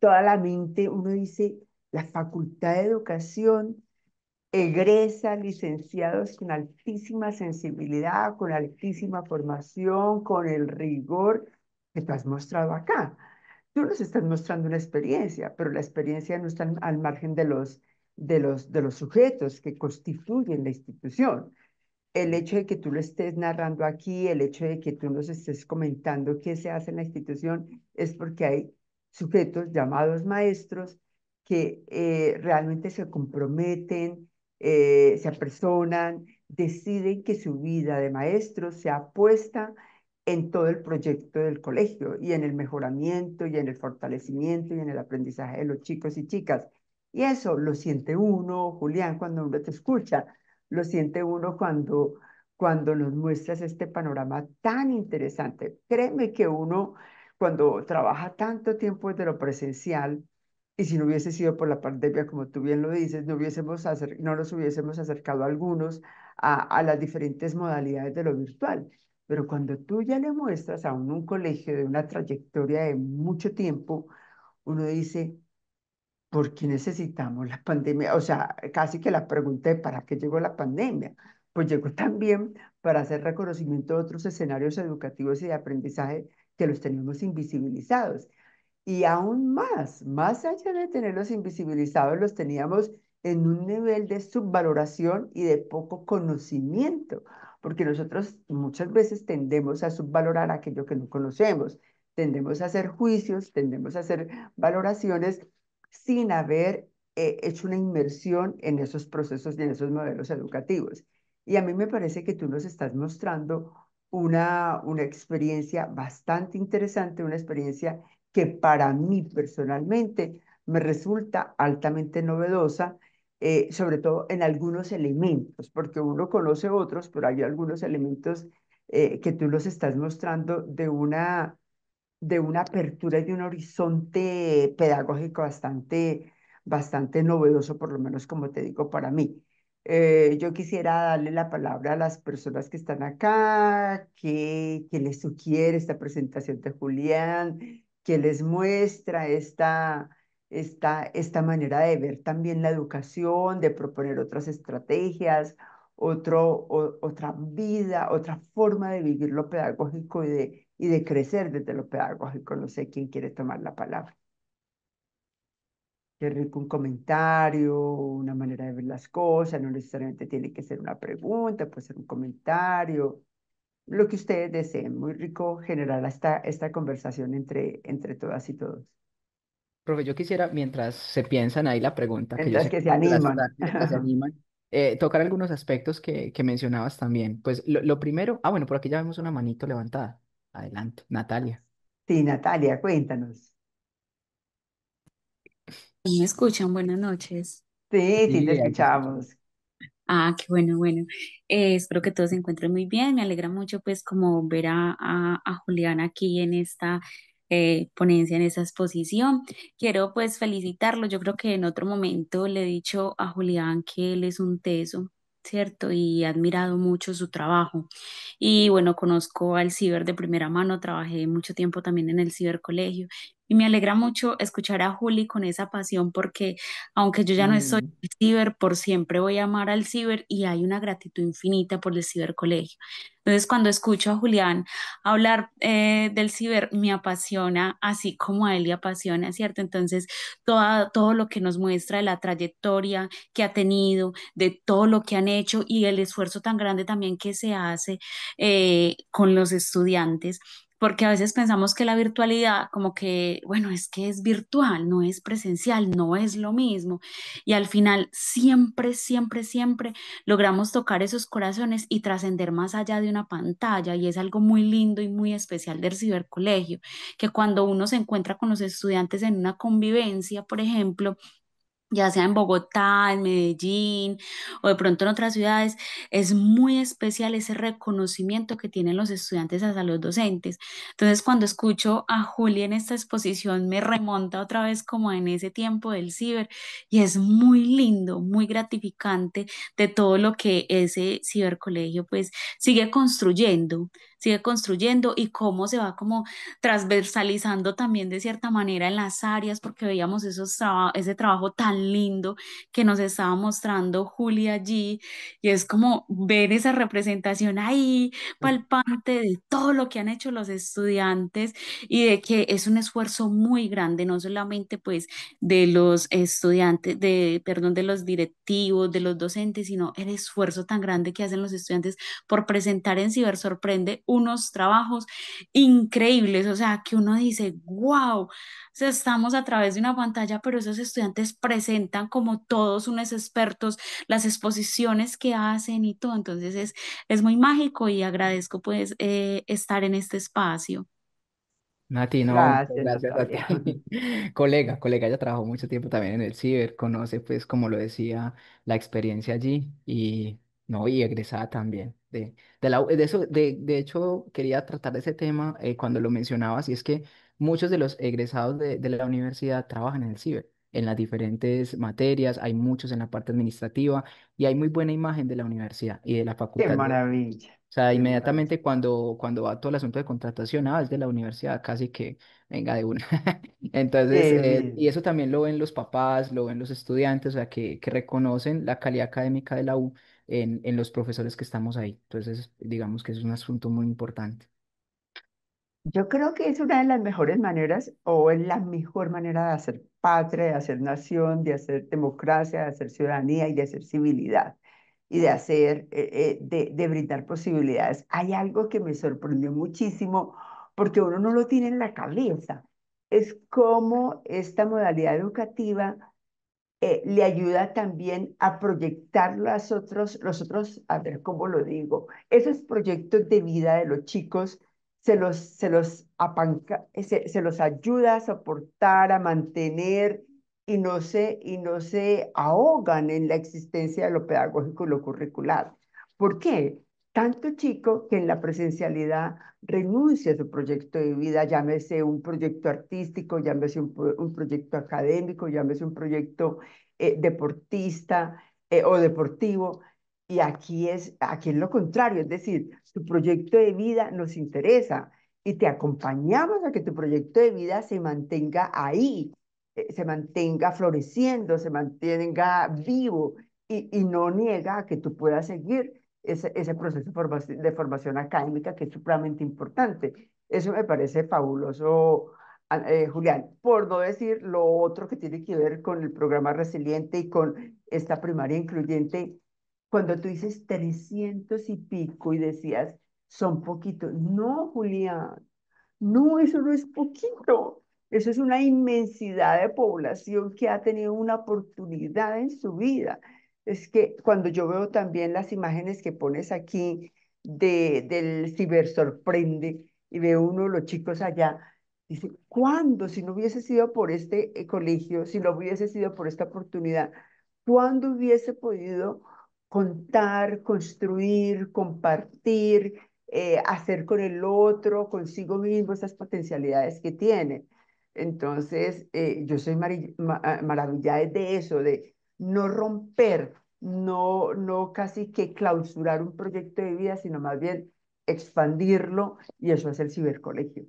toda la mente, uno dice, la Facultad de Educación egresa licenciados con altísima sensibilidad, con altísima formación, con el rigor que tú has mostrado acá. Tú nos estás mostrando una experiencia, pero la experiencia no está al margen de los sujetos que constituyen la institución. El hecho de que tú lo estés narrando aquí, el hecho de que tú nos estés comentando qué se hace en la institución, es porque hay sujetos llamados maestros que realmente se comprometen, se apersonan, deciden que su vida de maestro sea puesta en todo el proyecto del colegio y en el mejoramiento y en el fortalecimiento y en el aprendizaje de los chicos y chicas. Y eso lo siente uno, Julián, cuando uno te escucha, lo siente uno cuando nos muestras este panorama tan interesante. Créeme que uno, cuando trabaja tanto tiempo desde lo presencial, y si no hubiese sido por la pandemia, como tú bien lo dices, no nos hubiésemos acercado a algunos a las diferentes modalidades de lo virtual. Pero cuando tú ya le muestras a uno un colegio de una trayectoria de mucho tiempo, uno dice, ¿por qué necesitamos la pandemia? O sea, casi que la pregunta de ¿para qué llegó la pandemia? Pues llegó también para hacer reconocimiento de otros escenarios educativos y de aprendizaje que los teníamos invisibilizados. Y aún más, más allá de tenerlos invisibilizados, los teníamos en un nivel de subvaloración y de poco conocimiento, porque nosotros muchas veces tendemos a subvalorar aquello que no conocemos, tendemos a hacer juicios, tendemos a hacer valoraciones sin haber hecho una inmersión en esos procesos y en esos modelos educativos. Y a mí me parece que tú nos estás mostrando una experiencia bastante interesante, una experiencia que para mí personalmente me resulta altamente novedosa, sobre todo en algunos elementos, porque uno conoce otros, pero hay algunos elementos que tú los estás mostrando de una apertura y de un horizonte pedagógico bastante novedoso, por lo menos como te digo, para mí. Yo quisiera darle la palabra a las personas que están acá, que les sugiere esta presentación de Julián, que les muestra esta manera de ver también la educación, de proponer otras estrategias, otra vida, otra forma de vivir lo pedagógico y de crecer desde lo pedagógico. No sé quién quiere tomar la palabra. Qué rico un comentario, una manera de ver las cosas, no necesariamente tiene que ser una pregunta, puede ser un comentario, lo que ustedes deseen. Muy rico generar esta conversación entre todas y todos. Profe, yo quisiera, mientras se piensan ahí la pregunta, que yo Mientras sé que que se las animan. están, mientras se animan, tocar algunos aspectos que mencionabas también. Pues lo primero, bueno, por aquí ya vemos una manito levantada. Adelante, Natalia. Sí, Natalia, cuéntanos. ¿Me escuchan? Buenas noches. Sí, sí, te Sí, ahí te escuchamos. Qué bueno, bueno. Espero que todos se encuentren muy bien. Me alegra mucho pues como ver a Julián aquí en esta ponencia, en esta exposición. Quiero pues felicitarlo. Yo creo que en otro momento le he dicho a Julián que él es un teso, ¿cierto? Y he admirado mucho su trabajo. Y bueno, conozco al ciber de primera mano, trabajé mucho tiempo también en el cibercolegio. Y me alegra mucho escuchar a Juli con esa pasión porque aunque yo ya no estoy Mm. ciber, por siempre voy a amar al ciber y hay una gratitud infinita por el cibercolegio. Entonces, cuando escucho a Julián hablar del ciber, me apasiona, así como a él le apasiona, ¿cierto? Entonces, todo lo que nos muestra de la trayectoria que ha tenido, de todo lo que han hecho y el esfuerzo tan grande también que se hace con los estudiantes porque a veces pensamos que la virtualidad, como que, bueno, es que es virtual, no es presencial, no es lo mismo. Y al final, siempre, siempre, siempre logramos tocar esos corazones y trascender más allá de una pantalla. Y es algo muy lindo y muy especial del cibercolegio, que cuando uno se encuentra con los estudiantes en una convivencia, por ejemplo, ya sea en Bogotá, en Medellín o de pronto en otras ciudades, es muy especial ese reconocimiento que tienen los estudiantes hacia los docentes. Entonces, cuando escucho a Juli en esta exposición, me remonta otra vez como en ese tiempo del ciber y es muy lindo, muy gratificante de todo lo que ese cibercolegio pues sigue construyendo y cómo se va como transversalizando también de cierta manera en las áreas, porque veíamos ese trabajo tan lindo que nos estaba mostrando Julia allí, y es como ver esa representación ahí palpante de todo lo que han hecho los estudiantes y de que es un esfuerzo muy grande, no solamente pues de los estudiantes, perdón, de los directivos, de los docentes, sino el esfuerzo tan grande que hacen los estudiantes por presentar en Ciber Sorprende unos trabajos increíbles, o sea, que uno dice, wow, o sea, estamos a través de una pantalla, pero esos estudiantes presentan como todos unos expertos, las exposiciones que hacen y todo, entonces es muy mágico y agradezco pues estar en este espacio. Nati, no, muchas Gracias, gracias a ti. Natalia. Colega, ella trabajó mucho tiempo también en el ciber, conoce, pues, como lo decía, la experiencia allí y, no, y egresada también. De eso, de hecho, quería tratar de ese tema cuando lo mencionabas, y es que muchos de los egresados de la universidad trabajan en el ciber, en las diferentes materias, hay muchos en la parte administrativa y hay muy buena imagen de la universidad y de la Qué facultad. maravilla, O sea, qué maravilla. inmediatamente cuando va todo el asunto de contratación, es de la universidad, casi que venga de una. Entonces, Qué y bien. eso también lo ven los papás, lo ven los estudiantes, o sea, que reconocen la calidad académica de la U en los profesores que estamos ahí. Entonces, digamos que es un asunto muy importante. Yo creo que es una de las mejores maneras o es la mejor manera de hacer patria, de hacer nación, de hacer democracia, de hacer ciudadanía y de hacer civilidad y de hacer, de brindar posibilidades. Hay algo que me sorprendió muchísimo porque uno no lo tiene en la cabeza. Es como esta modalidad educativa le ayuda también a proyectar los otros, a ver cómo lo digo, esos proyectos de vida de los chicos se los ayuda a soportar, a mantener y no se ahogan en la existencia de lo pedagógico y lo curricular. ¿Por qué? Tanto chico que en la presencialidad renuncia a su proyecto de vida, llámese un proyecto artístico, llámese un proyecto académico, llámese un proyecto deportista o deportivo. Y aquí es lo contrario, es decir, tu proyecto de vida nos interesa y te acompañamos a que tu proyecto de vida se mantenga ahí, se mantenga floreciendo, se mantenga vivo y no niega a que tú puedas seguir ese proceso de formación académica que es supremamente importante. Eso me parece fabuloso, Julián, por no decir lo otro que tiene que ver con el programa resiliente y con esta primaria incluyente, cuando tú dices 300 y pico y decías, son poquitos. No, Julián, no, eso no es poquito. Eso es una inmensidad de población que ha tenido una oportunidad en su vida. Es que cuando yo veo también las imágenes que pones aquí del ciber sorprende y veo uno de los chicos allá, dice, ¿cuándo? Si no hubiese sido por este colegio, si no hubiese sido por esta oportunidad, ¿cuándo hubiese podido contar, construir, compartir? Hacer con el otro, consigo mismo, esas potencialidades que tiene. Entonces, yo soy maravillada de eso, de no romper, no casi que clausurar un proyecto de vida, sino más bien expandirlo, y eso es el cibercolegio.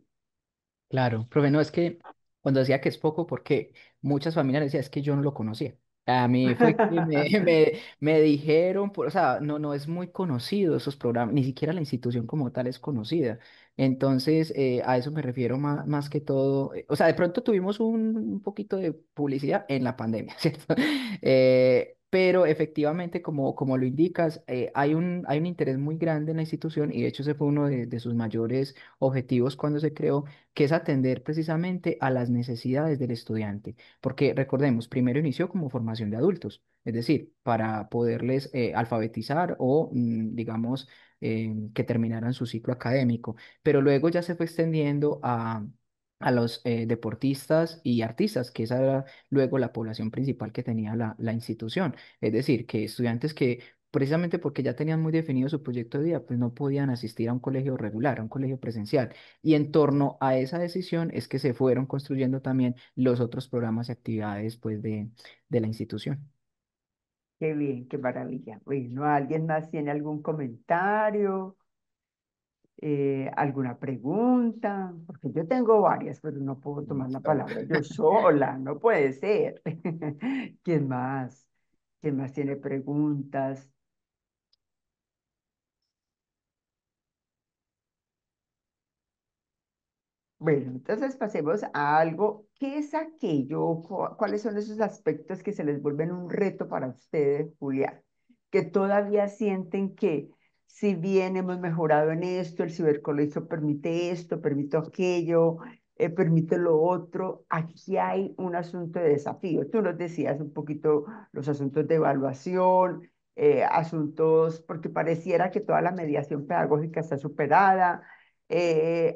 Claro, profe, no, es que cuando decía que es poco, porque muchas familias decían, es que yo no lo conocía. A mí fue que me dijeron, o sea, no es muy conocido esos programas, ni siquiera la institución como tal es conocida. Entonces, a eso me refiero más que todo. O sea, de pronto tuvimos un poquito de publicidad en la pandemia, ¿cierto? Pero efectivamente, como lo indicas, hay un interés muy grande en la institución y de hecho ese fue uno de sus mayores objetivos cuando se creó, que es atender precisamente a las necesidades del estudiante, porque recordemos, primero inició como formación de adultos, es decir, para poderles alfabetizar o, digamos, que terminaran su ciclo académico, pero luego ya se fue extendiendo a los deportistas y artistas, que esa era luego la población principal que tenía la institución, es decir, que estudiantes que precisamente porque ya tenían muy definido su proyecto de vida, pues no podían asistir a un colegio regular, a un colegio presencial. Y en torno a esa decisión es que se fueron construyendo también los otros programas y actividades pues, de la institución. Qué bien, qué maravilla. Bueno, ¿alguien más tiene algún comentario? ¿Alguna pregunta? Porque yo tengo varias, pero no puedo tomar la Listo. palabra yo sola, no puede ser. ¿Quién más? ¿Quién más tiene preguntas? Bueno, entonces pasemos a algo. ¿Qué es aquello? ¿Cuáles son esos aspectos que se les vuelven un reto para ustedes, Julián? Que todavía sienten que si bien hemos mejorado en esto, el cibercolegio permite esto, permite aquello, permite lo otro, aquí hay un asunto de desafío. Tú nos decías un poquito los asuntos de evaluación, asuntos, porque pareciera que toda la mediación pedagógica está superada,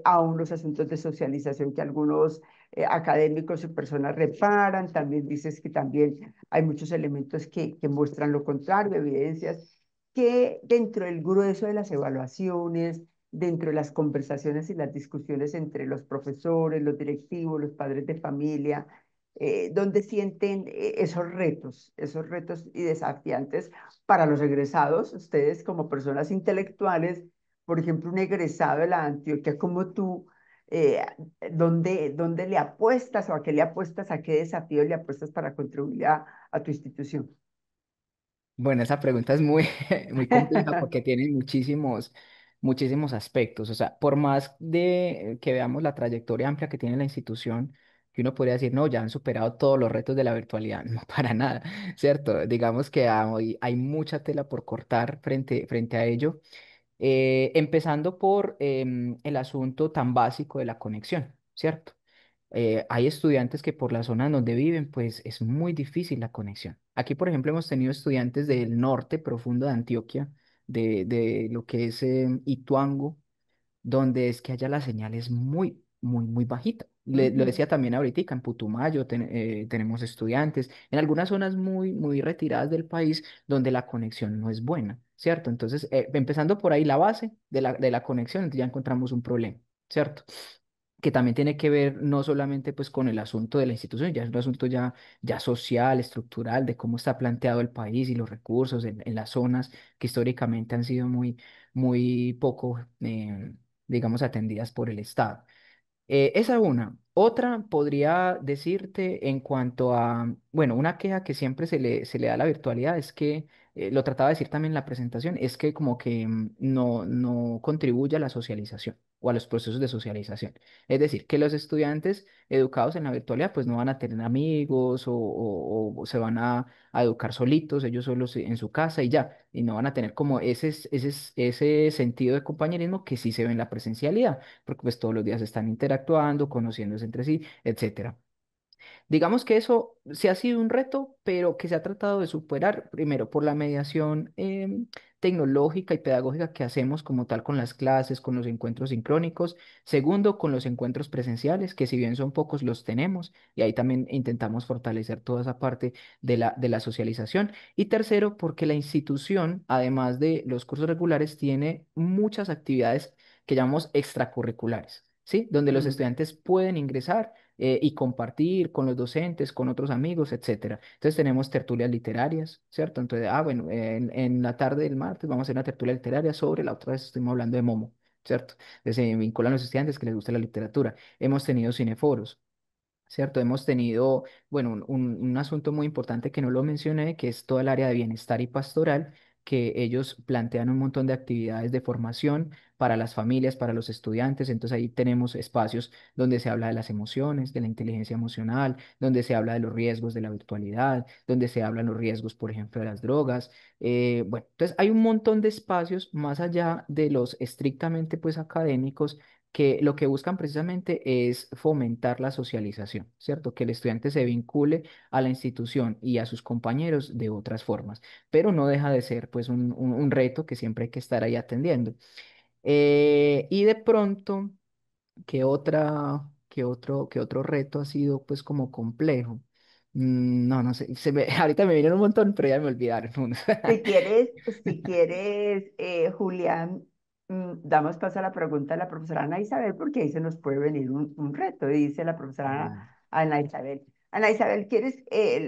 aún los asuntos de socialización que algunos académicos y personas reparan, también dices que también hay muchos elementos que muestran lo contrario, evidencias que dentro del grueso de las evaluaciones, dentro de las conversaciones y las discusiones entre los profesores, los directivos, los padres de familia, donde sienten esos retos y desafiantes para los egresados, ustedes como personas intelectuales, por ejemplo, un egresado de la Antioquia como tú, eh, ¿dónde le apuestas o a qué le apuestas, a qué desafío le apuestas para contribuir a tu institución? Bueno, esa pregunta es muy, muy compleja porque tiene muchísimos aspectos. O sea, por más de que veamos la trayectoria amplia que tiene la institución, que uno podría decir, no, ya han superado todos los retos de la virtualidad. No, para nada, ¿cierto? Digamos que hay mucha tela por cortar frente a ello. Empezando por el asunto tan básico de la conexión, ¿cierto? Hay estudiantes que por la zona donde viven, pues es muy difícil la conexión. Aquí, por ejemplo, hemos tenido estudiantes del norte profundo de Antioquia, de lo que es Ituango, donde es que allá la señal es muy bajita. Lo Ujú, decía también ahorita, en Putumayo tenemos estudiantes, en algunas zonas muy retiradas del país donde la conexión no es buena, ¿cierto? Entonces, empezando por ahí la base de la conexión, entonces ya encontramos un problema, ¿cierto? Que también tiene que ver no solamente pues con el asunto de la institución, ya es un asunto ya social, estructural, de cómo está planteado el país y los recursos en las zonas que históricamente han sido muy poco, digamos, atendidas por el Estado. Esa una. Otra podría decirte en cuanto a, bueno, una queja que siempre se le da a la virtualidad es que, lo trataba de decir también en la presentación, es que como que no contribuye a la socialización o a los procesos de socialización. Es decir, que los estudiantes educados en la virtualidad pues no van a tener amigos o se van a educar solitos, ellos solos en su casa y ya, y no van a tener como ese sentido de compañerismo que sí se ve en la presencialidad porque pues todos los días están interactuando, conociéndose entre sí, etcétera. Digamos que eso sí ha sido un reto, pero que se ha tratado de superar primero por la mediación tecnológica y pedagógica que hacemos como tal con las clases, con los encuentros sincrónicos. Segundo, con los encuentros presenciales, que si bien son pocos, los tenemos y ahí también intentamos fortalecer toda esa parte de la socialización. Y tercero, porque la institución, además de los cursos regulares, tiene muchas actividades que llamamos extracurriculares. ¿Sí? Donde los mm. estudiantes pueden ingresar y compartir con los docentes, con otros amigos, etcétera. Entonces tenemos tertulias literarias, ¿cierto? Entonces, bueno, en la tarde del martes vamos a hacer una tertulia literaria sobre, la otra vez estuvimos hablando de Momo, ¿cierto? Entonces se vinculan los estudiantes que les gusta la literatura. Hemos tenido cineforos. ¿Cierto? Hemos tenido, bueno, un asunto muy importante que no lo mencioné, que es toda el área de bienestar y pastoral, que ellos plantean un montón de actividades de formación para las familias, para los estudiantes. Entonces ahí tenemos espacios donde se habla de las emociones, de la inteligencia emocional, donde se habla de los riesgos de la virtualidad, donde se hablan los riesgos, por ejemplo, de las drogas. Bueno, entonces hay un montón de espacios más allá de los estrictamente pues académicos que lo que buscan precisamente es fomentar la socialización, ¿cierto? Que el estudiante se vincule a la institución y a sus compañeros de otras formas, pero no deja de ser pues un reto que siempre hay que estar ahí atendiendo. Y de pronto, ¿qué otro reto ha sido pues como complejo? No sé, ahorita me vienen un montón, pero ya me olvidaron. Si quieres, Julián, damos paso a la pregunta de la profesora Ana Isabel, porque ahí se nos puede venir un reto, dice la profesora Ana Isabel. Ana Isabel,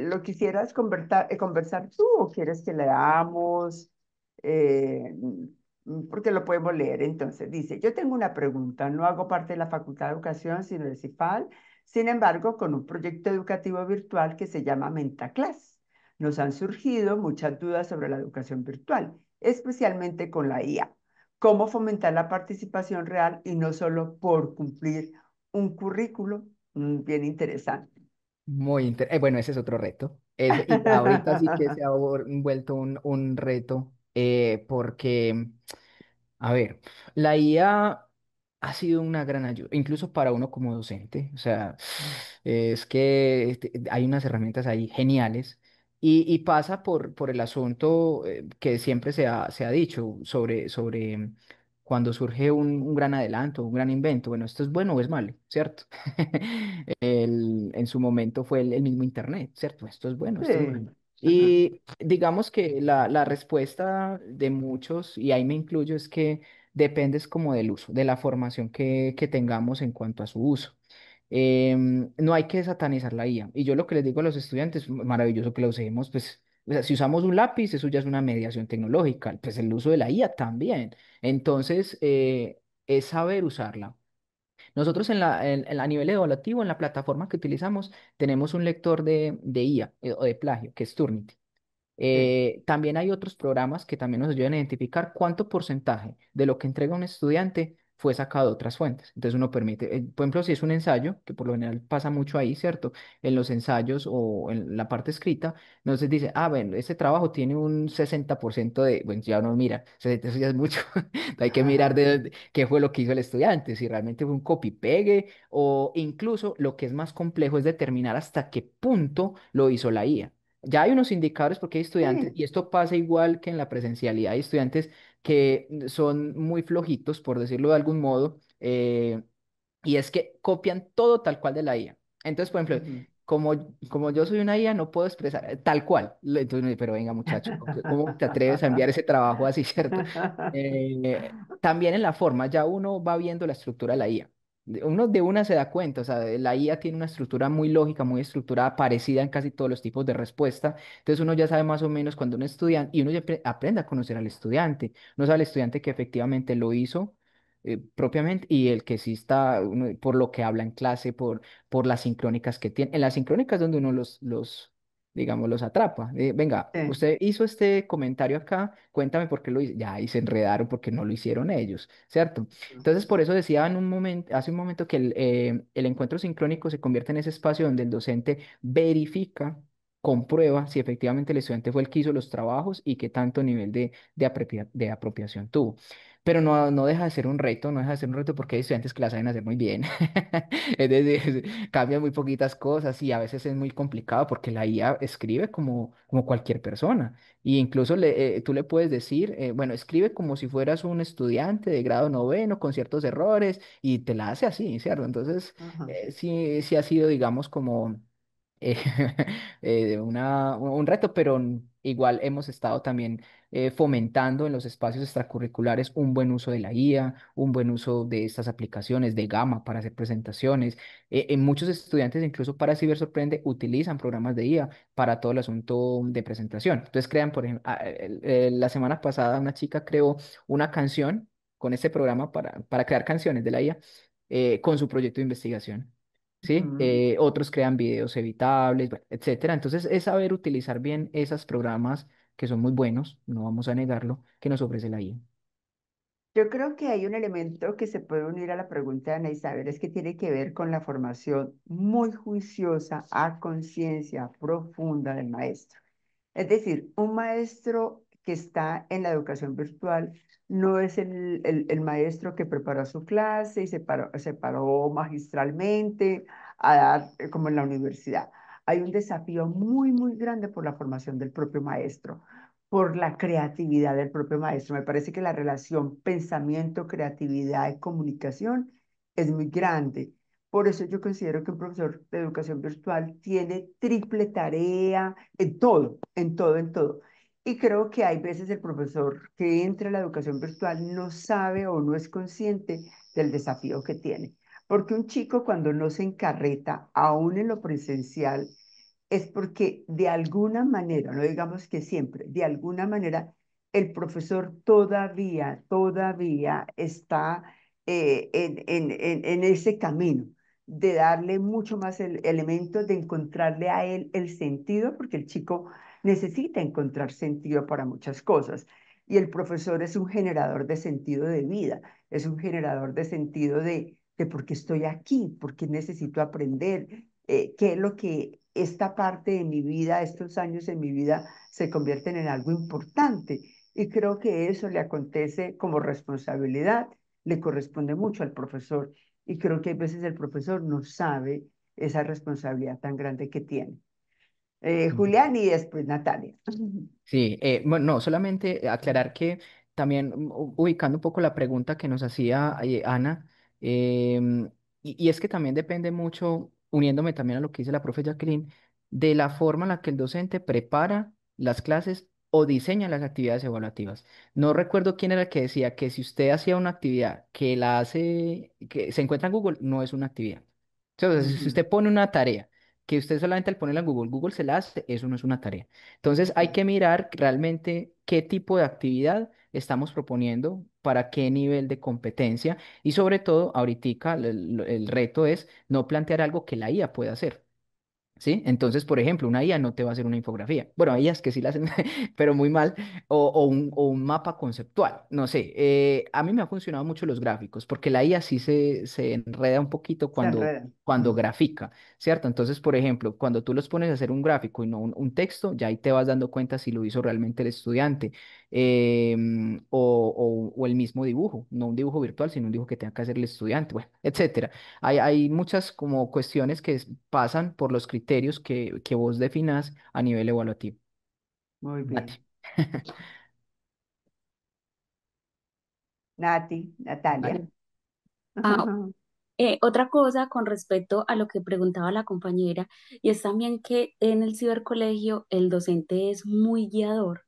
¿lo quisieras conversar tú o quieres que le damos? Porque lo podemos leer. Entonces, dice, yo tengo una pregunta, no hago parte de la Facultad de Educación, sino del CIFAL, sin embargo, con un proyecto educativo virtual que se llama MentaClass. Nos han surgido muchas dudas sobre la educación virtual, especialmente con la IA. ¿Cómo fomentar la participación real y no solo por cumplir un currículo? Bien interesante. Bueno, ese es otro reto. Y ahorita sí que se ha vuelto un reto porque A ver, la IA ha sido una gran ayuda, incluso para uno como docente. O sea, es que hay unas herramientas ahí geniales y pasa por el asunto que siempre se ha dicho sobre cuando surge un gran adelanto, un gran invento. Bueno, ¿esto es bueno o es malo? ¿Cierto? En su momento fue el mismo Internet, ¿cierto? Esto es bueno, esto es malo. Sí, ajá, Y digamos que la respuesta de muchos, y ahí me incluyo, es que depende es como del uso, de la formación que tengamos en cuanto a su uso. No hay que satanizar la IA. Y yo lo que les digo a los estudiantes, maravilloso que la usemos, pues, o sea, si usamos un lápiz, eso ya es una mediación tecnológica, pues el uso de la IA también. Entonces, es saber usarla. Nosotros a nivel evaluativo, en la plataforma que utilizamos, tenemos un lector de IA o de plagio, que es Turnitin. sí, También hay otros programas que también nos ayudan a identificar cuánto porcentaje de lo que entrega un estudiante fue sacado de otras fuentes. Entonces uno permite, por ejemplo, si es un ensayo, que por lo general pasa mucho ahí, ¿cierto? En los ensayos o en la parte escrita, entonces dice, ah, bueno, este trabajo tiene un 60% de, bueno, ya uno mira, eso ya es mucho. Hay que mirar qué fue lo que hizo el estudiante, si realmente fue un copy-pegue o incluso lo que es más complejo es determinar hasta qué punto lo hizo la IA. Ya hay unos indicadores porque hay estudiantes, sí, y esto pasa igual que en la presencialidad, hay estudiantes que son muy flojitos, por decirlo de algún modo, y es que copian todo tal cual de la IA. Entonces, por ejemplo, ujú. como yo soy una IA, no puedo expresar tal cual. Entonces, pero venga, muchacho, ¿cómo te atreves a enviar ese trabajo así, cierto? También en la forma, ya uno va viendo la estructura de la IA. Uno de una se da cuenta, o sea, la IA tiene una estructura muy lógica, muy estructurada, parecida en casi todos los tipos de respuesta. Entonces uno ya sabe más o menos cuando uno estudia y uno ya aprende a conocer al estudiante. Uno sabe al estudiante que efectivamente lo hizo propiamente y el que sí está, por lo que habla en clase, por las sincrónicas que tiene. En las sincrónicas donde uno digamos, los atrapa. Venga, Sí, usted hizo este comentario acá, cuéntame por qué lo hizo. Ya ahí se enredaron porque no lo hicieron ellos, ¿cierto? Entonces, por eso decía en un momento, hace un momento que el encuentro sincrónico se convierte en ese espacio donde el docente verifica, comprueba si efectivamente el estudiante fue el que hizo los trabajos y qué tanto nivel de apropiación tuvo. Pero no deja de ser un reto, no deja de ser un reto porque hay estudiantes que la saben hacer muy bien. Es decir, cambian muy poquitas cosas y a veces es muy complicado porque la IA escribe como cualquier persona. Y incluso tú le puedes decir, bueno, escribe como si fueras un estudiante de grado noveno con ciertos errores y te la hace así, ¿cierto? Entonces, ajá. sí, sí ha sido, digamos, como eh, un reto, pero igual hemos estado también fomentando en los espacios extracurriculares un buen uso de la IA, un buen uso de estas aplicaciones de Gama para hacer presentaciones. En muchos estudiantes, incluso para Ciber Sorprende, utilizan programas de IA para todo el asunto de presentación. Entonces crean, por ejemplo, la semana pasada una chica creó una canción con este programa para crear canciones de la IA con su proyecto de investigación. ¿Sí? Ujú. Otros crean videos evitables, bueno, etcétera. Entonces, es saber utilizar bien esos programas que son muy buenos, no vamos a negarlo, que nos ofrece la IA. Yo creo que hay un elemento que se puede unir a la pregunta de Ana Isabel, es que tiene que ver con la formación muy juiciosa, a conciencia profunda del maestro. Es decir, un maestro que está en la educación virtual no es el maestro que preparó su clase y se paró magistralmente a dar como en la universidad. Hay un desafío muy, muy grande por la formación del propio maestro, por la creatividad del propio maestro. Me parece que la relación pensamiento, creatividad y comunicación es muy grande. Por eso yo considero que un profesor de educación virtual tiene triple tarea en todo, en todo, en todo. Y creo que hay veces el profesor que entra a la educación virtual no sabe o no es consciente del desafío que tiene. Porque un chico cuando no se encarreta, aún en lo presencial, es porque de alguna manera, no digamos que siempre, de alguna manera el profesor todavía está en ese camino de darle mucho más el elemento de encontrarle a él el sentido, porque el chico necesita encontrar sentido para muchas cosas. Y el profesor es un generador de sentido de vida, es un generador de sentido de por qué estoy aquí, por qué necesito aprender, qué es lo que esta parte de mi vida, estos años en mi vida se convierten en algo importante. Y creo que eso le acontece como responsabilidad, le corresponde mucho al profesor. Y creo que a veces el profesor no sabe esa responsabilidad tan grande que tiene. Julián y después Natalia. Sí, bueno, no, solamente aclarar que también ubicando un poco la pregunta que nos hacía Ana, em, y es que también depende mucho, uniéndome también a lo que dice la profe Jacqueline, de la forma en la que el docente prepara las clases o diseña las actividades evaluativas. No recuerdo quién era el que decía que si usted hacía una actividad que la hace, que se encuentra en Google, no es una actividad. O sea, si Ujú. usted pone una tarea que usted solamente al ponerla en Google, Google se la hace, eso no es una tarea. Entonces hay que mirar realmente qué tipo de actividad estamos proponiendo, para qué nivel de competencia y sobre todo ahorita el reto es no plantear algo que la IA pueda hacer. ¿Sí? Entonces, por ejemplo, una IA no te va a hacer una infografía. Bueno, hay IAs que sí la hacen, pero muy mal. O un mapa conceptual. No sé. A mí me ha funcionado mucho los gráficos, porque la IA sí se enreda un poquito Se enredan. cuando grafica, ¿cierto? Entonces, por ejemplo, cuando tú los pones a hacer un gráfico y no un texto, ya ahí te vas dando cuenta si lo hizo realmente el estudiante. O el mismo dibujo, no un dibujo virtual, sino un dibujo que tenga que hacer el estudiante, bueno, etcétera. Hay muchas como cuestiones que pasan por los criterios que vos definas a nivel evaluativo. Muy bien. Nati. Nati, Natalia. Vale. Ah, otra cosa con respecto a lo que preguntaba la compañera, y es también que en el cibercolegio el docente es muy guiador,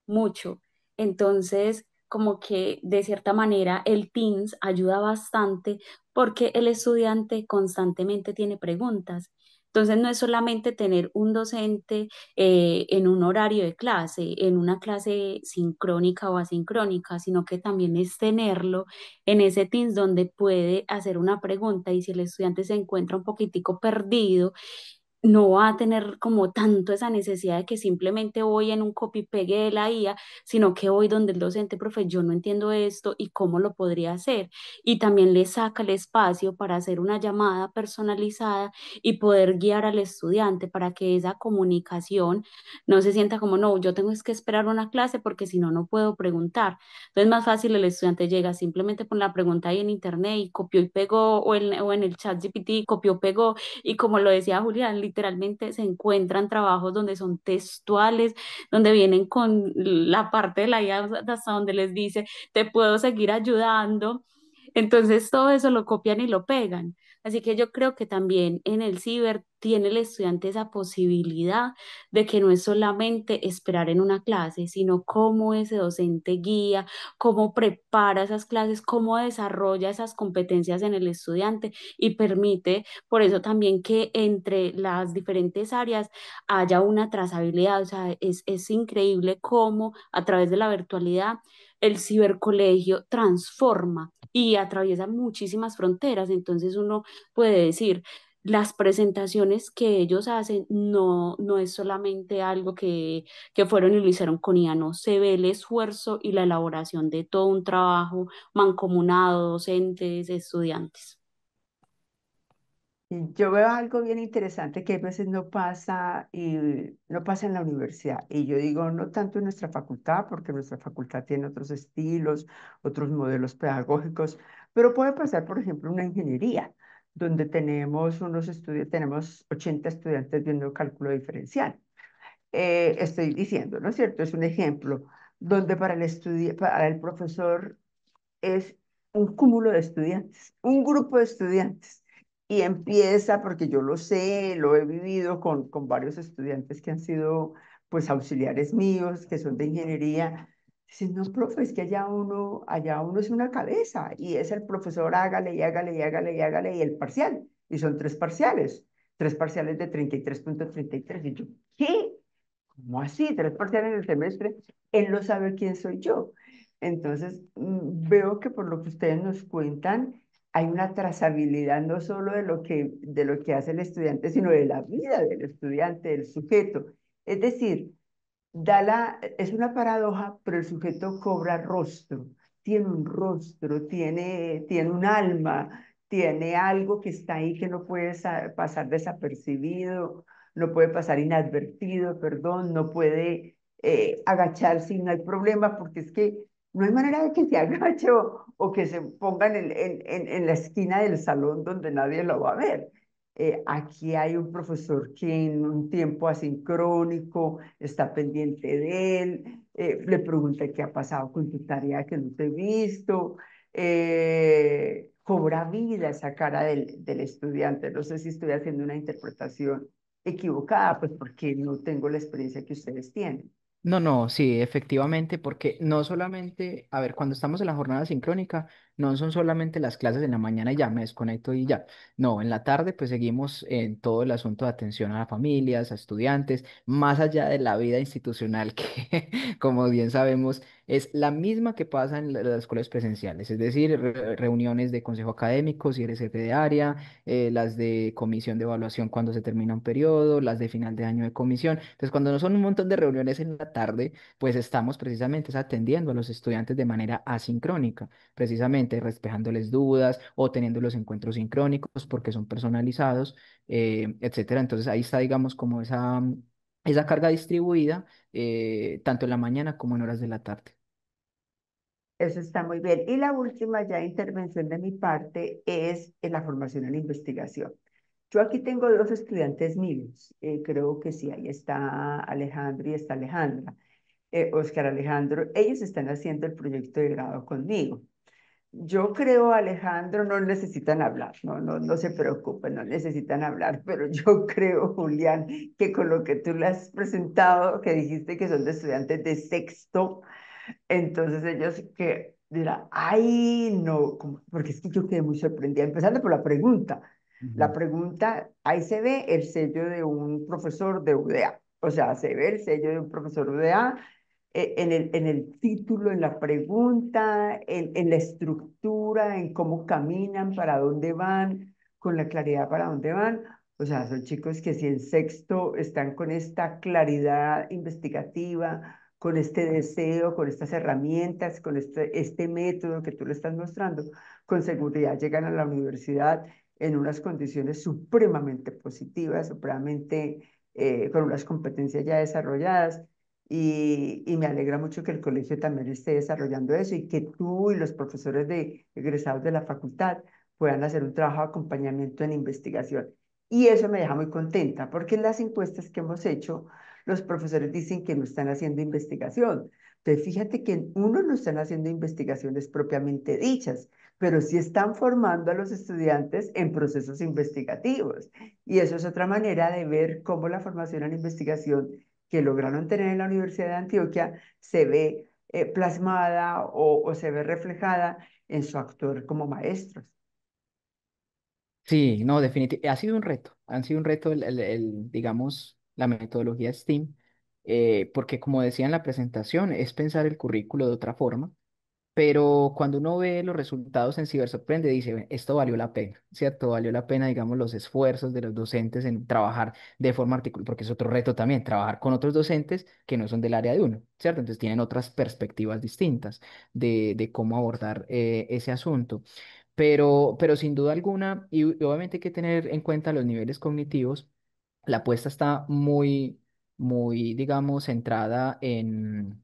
mucho. Entonces, como que de cierta manera el Teams ayuda bastante porque el estudiante constantemente tiene preguntas. Entonces, no es solamente tener un docente en un horario de clase, en una clase sincrónica o asincrónica, sino que también es tenerlo en ese Teams donde puede hacer una pregunta y si el estudiante se encuentra un poquitico perdido, no va a tener como tanto esa necesidad de que simplemente voy en un copy-pegue de la IA, sino que voy donde el docente, profe, yo no entiendo esto y cómo lo podría hacer. Y también le saca el espacio para hacer una llamada personalizada y poder guiar al estudiante para que esa comunicación no se sienta como, no, yo tengo es que esperar una clase porque si no, no puedo preguntar. Entonces, más fácil el estudiante llega simplemente con la pregunta ahí en internet y copió y pegó, o en el chat GPT, copió, pegó y como lo decía Julián, literalmente se encuentran trabajos donde son textuales, donde vienen con la parte de la IA hasta donde les dice, te puedo seguir ayudando. Entonces todo eso lo copian y lo pegan. Así que yo creo que también en el ciber tiene el estudiante esa posibilidad de que no es solamente esperar en una clase, sino cómo ese docente guía, cómo prepara esas clases, cómo desarrolla esas competencias en el estudiante y permite por eso también que entre las diferentes áreas haya una trazabilidad. O sea, es increíble cómo a través de la virtualidad el cibercolegio transforma y atraviesa muchísimas fronteras. Entonces uno puede decir, las presentaciones que ellos hacen no es solamente algo que fueron y lo hicieron con IA, no, se ve el esfuerzo y la elaboración de todo un trabajo mancomunado, docentes, estudiantes. Y yo veo algo bien interesante que a veces no pasa y no pasa en la universidad. Y yo digo, no tanto en nuestra facultad, porque nuestra facultad tiene otros estilos, otros modelos pedagógicos, pero puede pasar, por ejemplo, en una ingeniería, donde tenemos unos estudios, tenemos 80 estudiantes viendo cálculo diferencial. Estoy diciendo, ¿no es cierto? Es un ejemplo donde para el profesor es un cúmulo de estudiantes, un grupo de estudiantes. Y empieza, porque yo lo sé, lo he vivido con varios estudiantes que han sido pues auxiliares míos, que son de ingeniería. Dicen, no, profe, es que allá uno es una cabeza y es el profesor, hágale y hágale y hágale y hágale y el parcial. Y son tres parciales de 33,33. Y yo, ¿qué? ¿Cómo así? Tres parciales en el semestre. Él no sabe quién soy yo. Entonces, veo que por lo que ustedes nos cuentan, hay una trazabilidad no solo de lo que hace el estudiante, sino de la vida del estudiante, del sujeto. Es decir, es una paradoja, pero el sujeto cobra rostro, tiene un rostro, tiene un alma, tiene algo que está ahí que no puede pasar desapercibido, no puede pasar inadvertido, perdón, no puede. agacharse y no hay problema porque es que no hay manera de que se agache o que se pongan en la esquina del salón donde nadie lo va a ver. Aquí hay un profesor que en un tiempo asincrónico está pendiente de él, le pregunta qué ha pasado con tu tarea que no te he visto, cobra vida esa cara del estudiante. No sé si estoy haciendo una interpretación equivocada, pues porque no tengo la experiencia que ustedes tienen. No, no, sí, efectivamente, porque no solamente, a ver, cuando estamos en la jornada sincrónica, no son solamente las clases en la mañana y ya me desconecto y ya. No, en la tarde pues seguimos en todo el asunto de atención a familias, a estudiantes, más allá de la vida institucional que, como bien sabemos, es la misma que pasa en las escuelas presenciales, es decir, reuniones de consejo académico, si eres jefe de área, las de comisión de evaluación cuando se termina un periodo, las de final de año de comisión. Entonces, cuando no son un montón de reuniones en la tarde, pues estamos precisamente es atendiendo a los estudiantes de manera asincrónica, precisamente despejándoles dudas o teniendo los encuentros sincrónicos porque son personalizados, etcétera. Entonces, ahí está, digamos, como esa carga distribuida, tanto en la mañana como en horas de la tarde. Eso está muy bien. Y la última ya intervención de mi parte es en la formación en la investigación. Yo aquí tengo dos estudiantes míos. Creo que sí, ahí está Alejandro y está Alejandra. Oscar Alejandro, ellos están haciendo el proyecto de grado conmigo. Yo creo, Alejandro, no necesitan hablar, no se preocupen, no necesitan hablar, pero yo creo, Julián, que con lo que tú le has presentado, que dijiste que son de estudiantes de sexto, entonces ellos que dirán, ay, no, porque es que yo quedé muy sorprendida, empezando por la pregunta. La Ujú. pregunta, ahí se ve el sello de un profesor de UDA, o sea, se ve el sello de un profesor UDA en el título, en la pregunta, en la estructura, en cómo caminan, para dónde van, con la claridad para dónde van. O sea, son chicos que si en sexto están con esta claridad investigativa, con este deseo, con estas herramientas, con este método que tú le estás mostrando, con seguridad llegan a la universidad en unas condiciones supremamente positivas, supremamente con unas competencias ya desarrolladas. Y me alegra mucho que el colegio también esté desarrollando eso y que tú y los profesores de egresados de la facultad puedan hacer un trabajo de acompañamiento en investigación. Y eso me deja muy contenta, porque en las encuestas que hemos hecho, los profesores dicen que no están haciendo investigación. Entonces, fíjate que uno no están haciendo investigaciones propiamente dichas, pero sí están formando a los estudiantes en procesos investigativos. Y eso es otra manera de ver cómo la formación en investigación que lograron tener en la Universidad de Antioquia se ve plasmada o se ve reflejada en su actuar como maestros. Sí, no, definitivamente, ha sido un reto, han sido un reto digamos, la metodología STEAM, porque como decía en la presentación, es pensar el currículo de otra forma, pero cuando uno ve los resultados en Cibersorprende, dice: "Ve, esto valió la pena, ¿cierto? Valió la pena, digamos, los esfuerzos de los docentes en trabajar de forma articulada, porque es otro reto también, trabajar con otros docentes que no son del área de uno, ¿cierto? Entonces tienen otras perspectivas distintas de cómo abordar ese asunto. Pero sin duda alguna, y obviamente hay que tener en cuenta los niveles cognitivos, la apuesta está muy, digamos, centrada en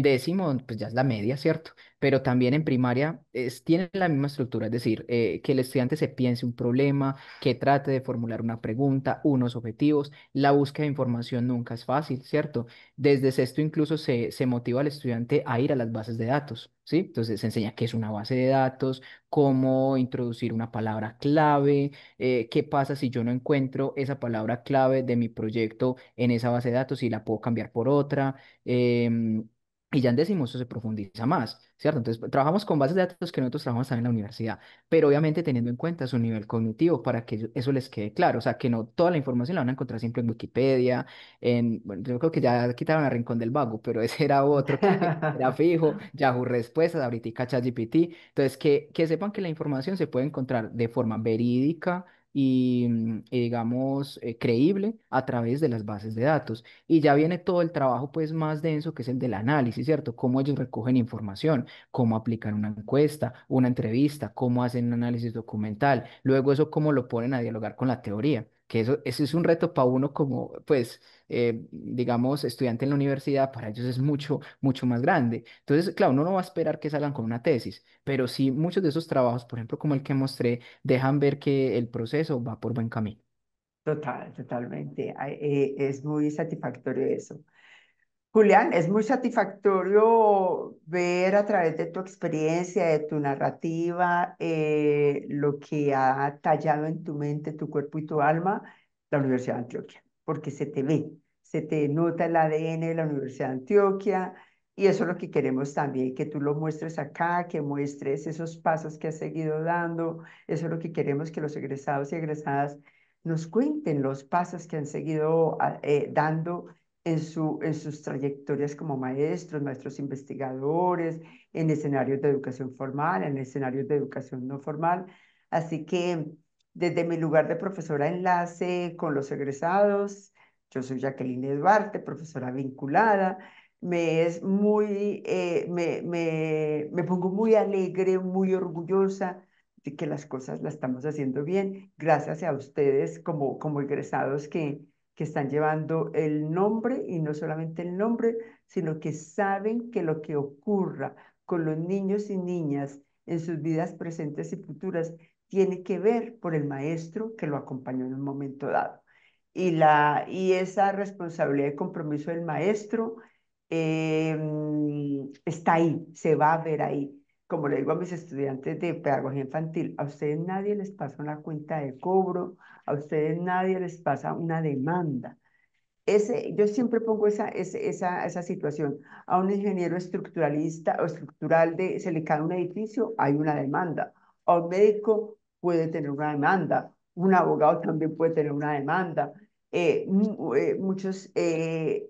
décimo, pues ya es la media, ¿cierto? Pero también en primaria tiene la misma estructura, es decir, que el estudiante se piense un problema, que trate de formular una pregunta, unos objetivos. La búsqueda de información nunca es fácil, ¿cierto? Desde sexto incluso se motiva al estudiante a ir a las bases de datos, ¿sí? Entonces se enseña qué es una base de datos, cómo introducir una palabra clave, qué pasa si yo no encuentro esa palabra clave de mi proyecto en esa base de datos y la puedo cambiar por otra. Y ya en décimo eso se profundiza más, ¿cierto? Entonces, trabajamos con bases de datos que nosotros trabajamos también en la universidad, pero obviamente teniendo en cuenta su nivel cognitivo para que eso les quede claro, o sea, que no toda la información la van a encontrar siempre en Wikipedia, bueno, yo creo que ya quitaron a Rincón del Vago, pero ese era otro que era fijo, Yahoo Respuestas, ahorita ChatGPT. Entonces, que sepan que la información se puede encontrar de forma verídica y, digamos, creíble a través de las bases de datos. Y ya viene todo el trabajo, pues, más denso, que es el del análisis, ¿cierto? Cómo ellos recogen información, cómo aplican una encuesta, una entrevista, cómo hacen un análisis documental. Luego eso, cómo lo ponen a dialogar con la teoría, que eso es un reto para uno como, pues, digamos, estudiante en la universidad, para ellos es mucho, mucho más grande. Entonces, claro, uno no va a esperar que salgan con una tesis, pero sí muchos de esos trabajos, por ejemplo, como el que mostré, dejan ver que el proceso va por buen camino. Totalmente. Es muy satisfactorio eso. Julián, es muy satisfactorio ver a través de tu experiencia, de tu narrativa, lo que ha tallado en tu mente, tu cuerpo y tu alma la Universidad de Antioquia, porque se te ve, se te nota el ADN de la Universidad de Antioquia y eso es lo que queremos también, que tú lo muestres acá, que muestres esos pasos que has seguido dando, eso es lo que queremos que los egresados y egresadas nos cuenten los pasos que han seguido dando en sus trayectorias como maestros, maestros investigadores, en escenarios de educación formal, en escenarios de educación no formal. Así que desde mi lugar de profesora enlace con los egresados, yo soy Jacqueline Duarte, profesora vinculada. Me pongo muy alegre, muy orgullosa de que las cosas las estamos haciendo bien, gracias a ustedes como egresados que están llevando el nombre y no solamente el nombre, sino que saben que lo que ocurra con los niños y niñas en sus vidas presentes y futuras tiene que ver por el maestro que lo acompañó en un momento dado. Y esa responsabilidad y compromiso del maestro está ahí, se va a ver ahí. Como le digo a mis estudiantes de pedagogía infantil, a ustedes nadie les pasa una cuenta de cobro, a ustedes nadie les pasa una demanda. Yo siempre pongo esa situación. A un ingeniero estructuralista o estructural se le cae un edificio, hay una demanda. A un médico puede tener una demanda. Un abogado también puede tener una demanda. Muchas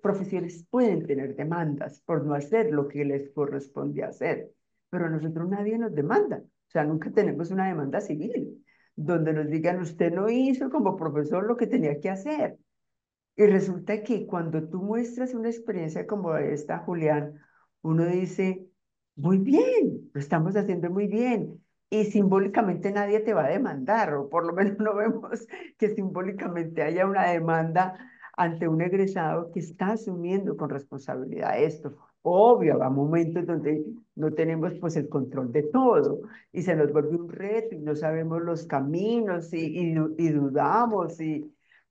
profesiones pueden tener demandas por no hacer lo que les corresponde hacer. Pero a nosotros nadie nos demanda. O sea, nunca tenemos una demanda civil donde nos digan, usted no hizo como profesor lo que tenía que hacer. Y resulta que cuando tú muestras una experiencia como esta, Julián, uno dice, muy bien, lo estamos haciendo muy bien. Y simbólicamente nadie te va a demandar, o por lo menos no vemos que simbólicamente haya una demanda ante un egresado que está asumiendo con responsabilidad esto. Obvio, va momentos donde no tenemos pues el control de todo y se nos vuelve un reto y no sabemos los caminos y dudamos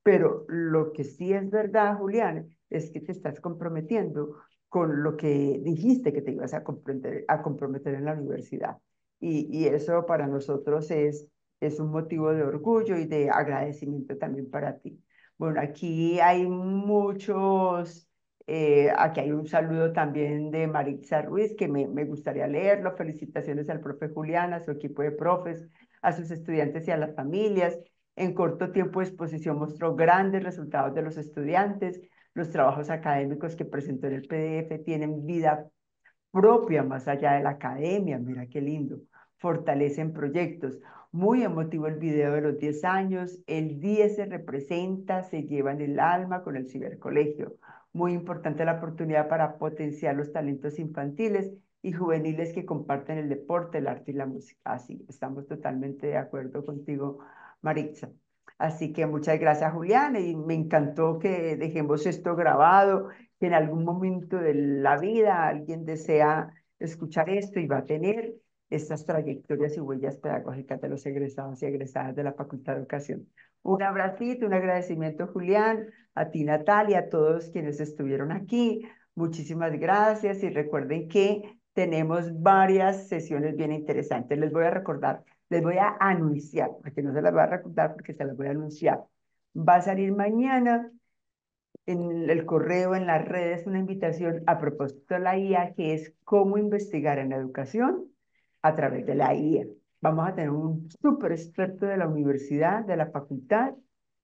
pero lo que sí es verdad, Julián, es que te estás comprometiendo con lo que dijiste que te ibas a comprometer en la universidad. Y eso para nosotros es un motivo de orgullo y de agradecimiento también para ti. Bueno, aquí hay un saludo también de Maritza Ruiz que me gustaría leerlo. Felicitaciones al profe Julián, a su equipo de profes, a sus estudiantes y a las familias. En corto tiempo de exposición mostró grandes resultados de los estudiantes. Los trabajos académicos que presentó en el PDF tienen vida propia más allá de la academia. Mira qué lindo. Fortalecen proyectos. Muy emotivo el video de los 10 años. El 10 se representa, se lleva en el alma con el cibercolegio. Muy importante la oportunidad para potenciar los talentos infantiles y juveniles que comparten el deporte, el arte y la música. Así, estamos totalmente de acuerdo contigo, Maritza. Así que muchas gracias, Julián, y me encantó que dejemos esto grabado, que en algún momento de la vida alguien desea escuchar esto y va a tener estas trayectorias y huellas pedagógicas de los egresados y egresadas de la Facultad de Educación. Un abracito, un agradecimiento, Julián, a ti, Natalia, a todos quienes estuvieron aquí. Muchísimas gracias y recuerden que tenemos varias sesiones bien interesantes. Les voy a recordar, les voy a anunciar, porque no se las voy a recordar porque se las voy a anunciar. Va a salir mañana en el correo, en las redes, una invitación a propósito de la IA, que es cómo investigar en la educación a través de la IA. Vamos a tener un súper experto de la universidad, de la facultad,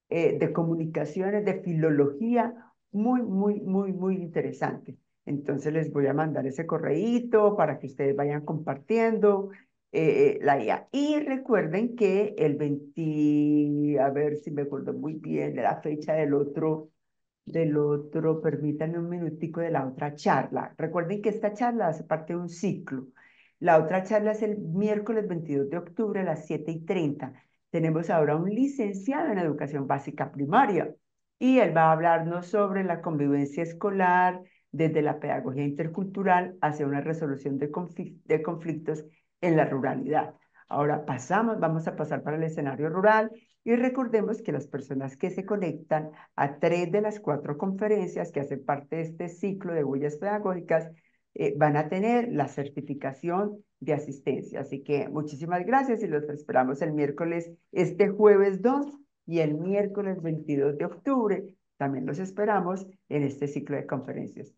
de comunicaciones, de filología, muy, muy, muy, muy interesante. Entonces les voy a mandar ese correíto para que ustedes vayan compartiendo la IA. Y recuerden que el 20, a ver si me acuerdo muy bien de la fecha del otro, permítanme un minutico de la otra charla. Recuerden que esta charla hace parte de un ciclo. La otra charla es el miércoles 22 de octubre a las 7:30. tenemos ahora un licenciado en educación básica primaria y él va a hablarnos sobre la convivencia escolar desde la pedagogía intercultural hacia una resolución de conflictos en la ruralidad. Ahora vamos a pasar para el escenario rural y recordemos que las personas que se conectan a 3 de las 4 conferencias que hacen parte de este ciclo de huellas pedagógicas van a tener la certificación de asistencia. Así que muchísimas gracias y los esperamos el miércoles, este jueves 2 y el miércoles 22 de octubre. También los esperamos en este ciclo de conferencias.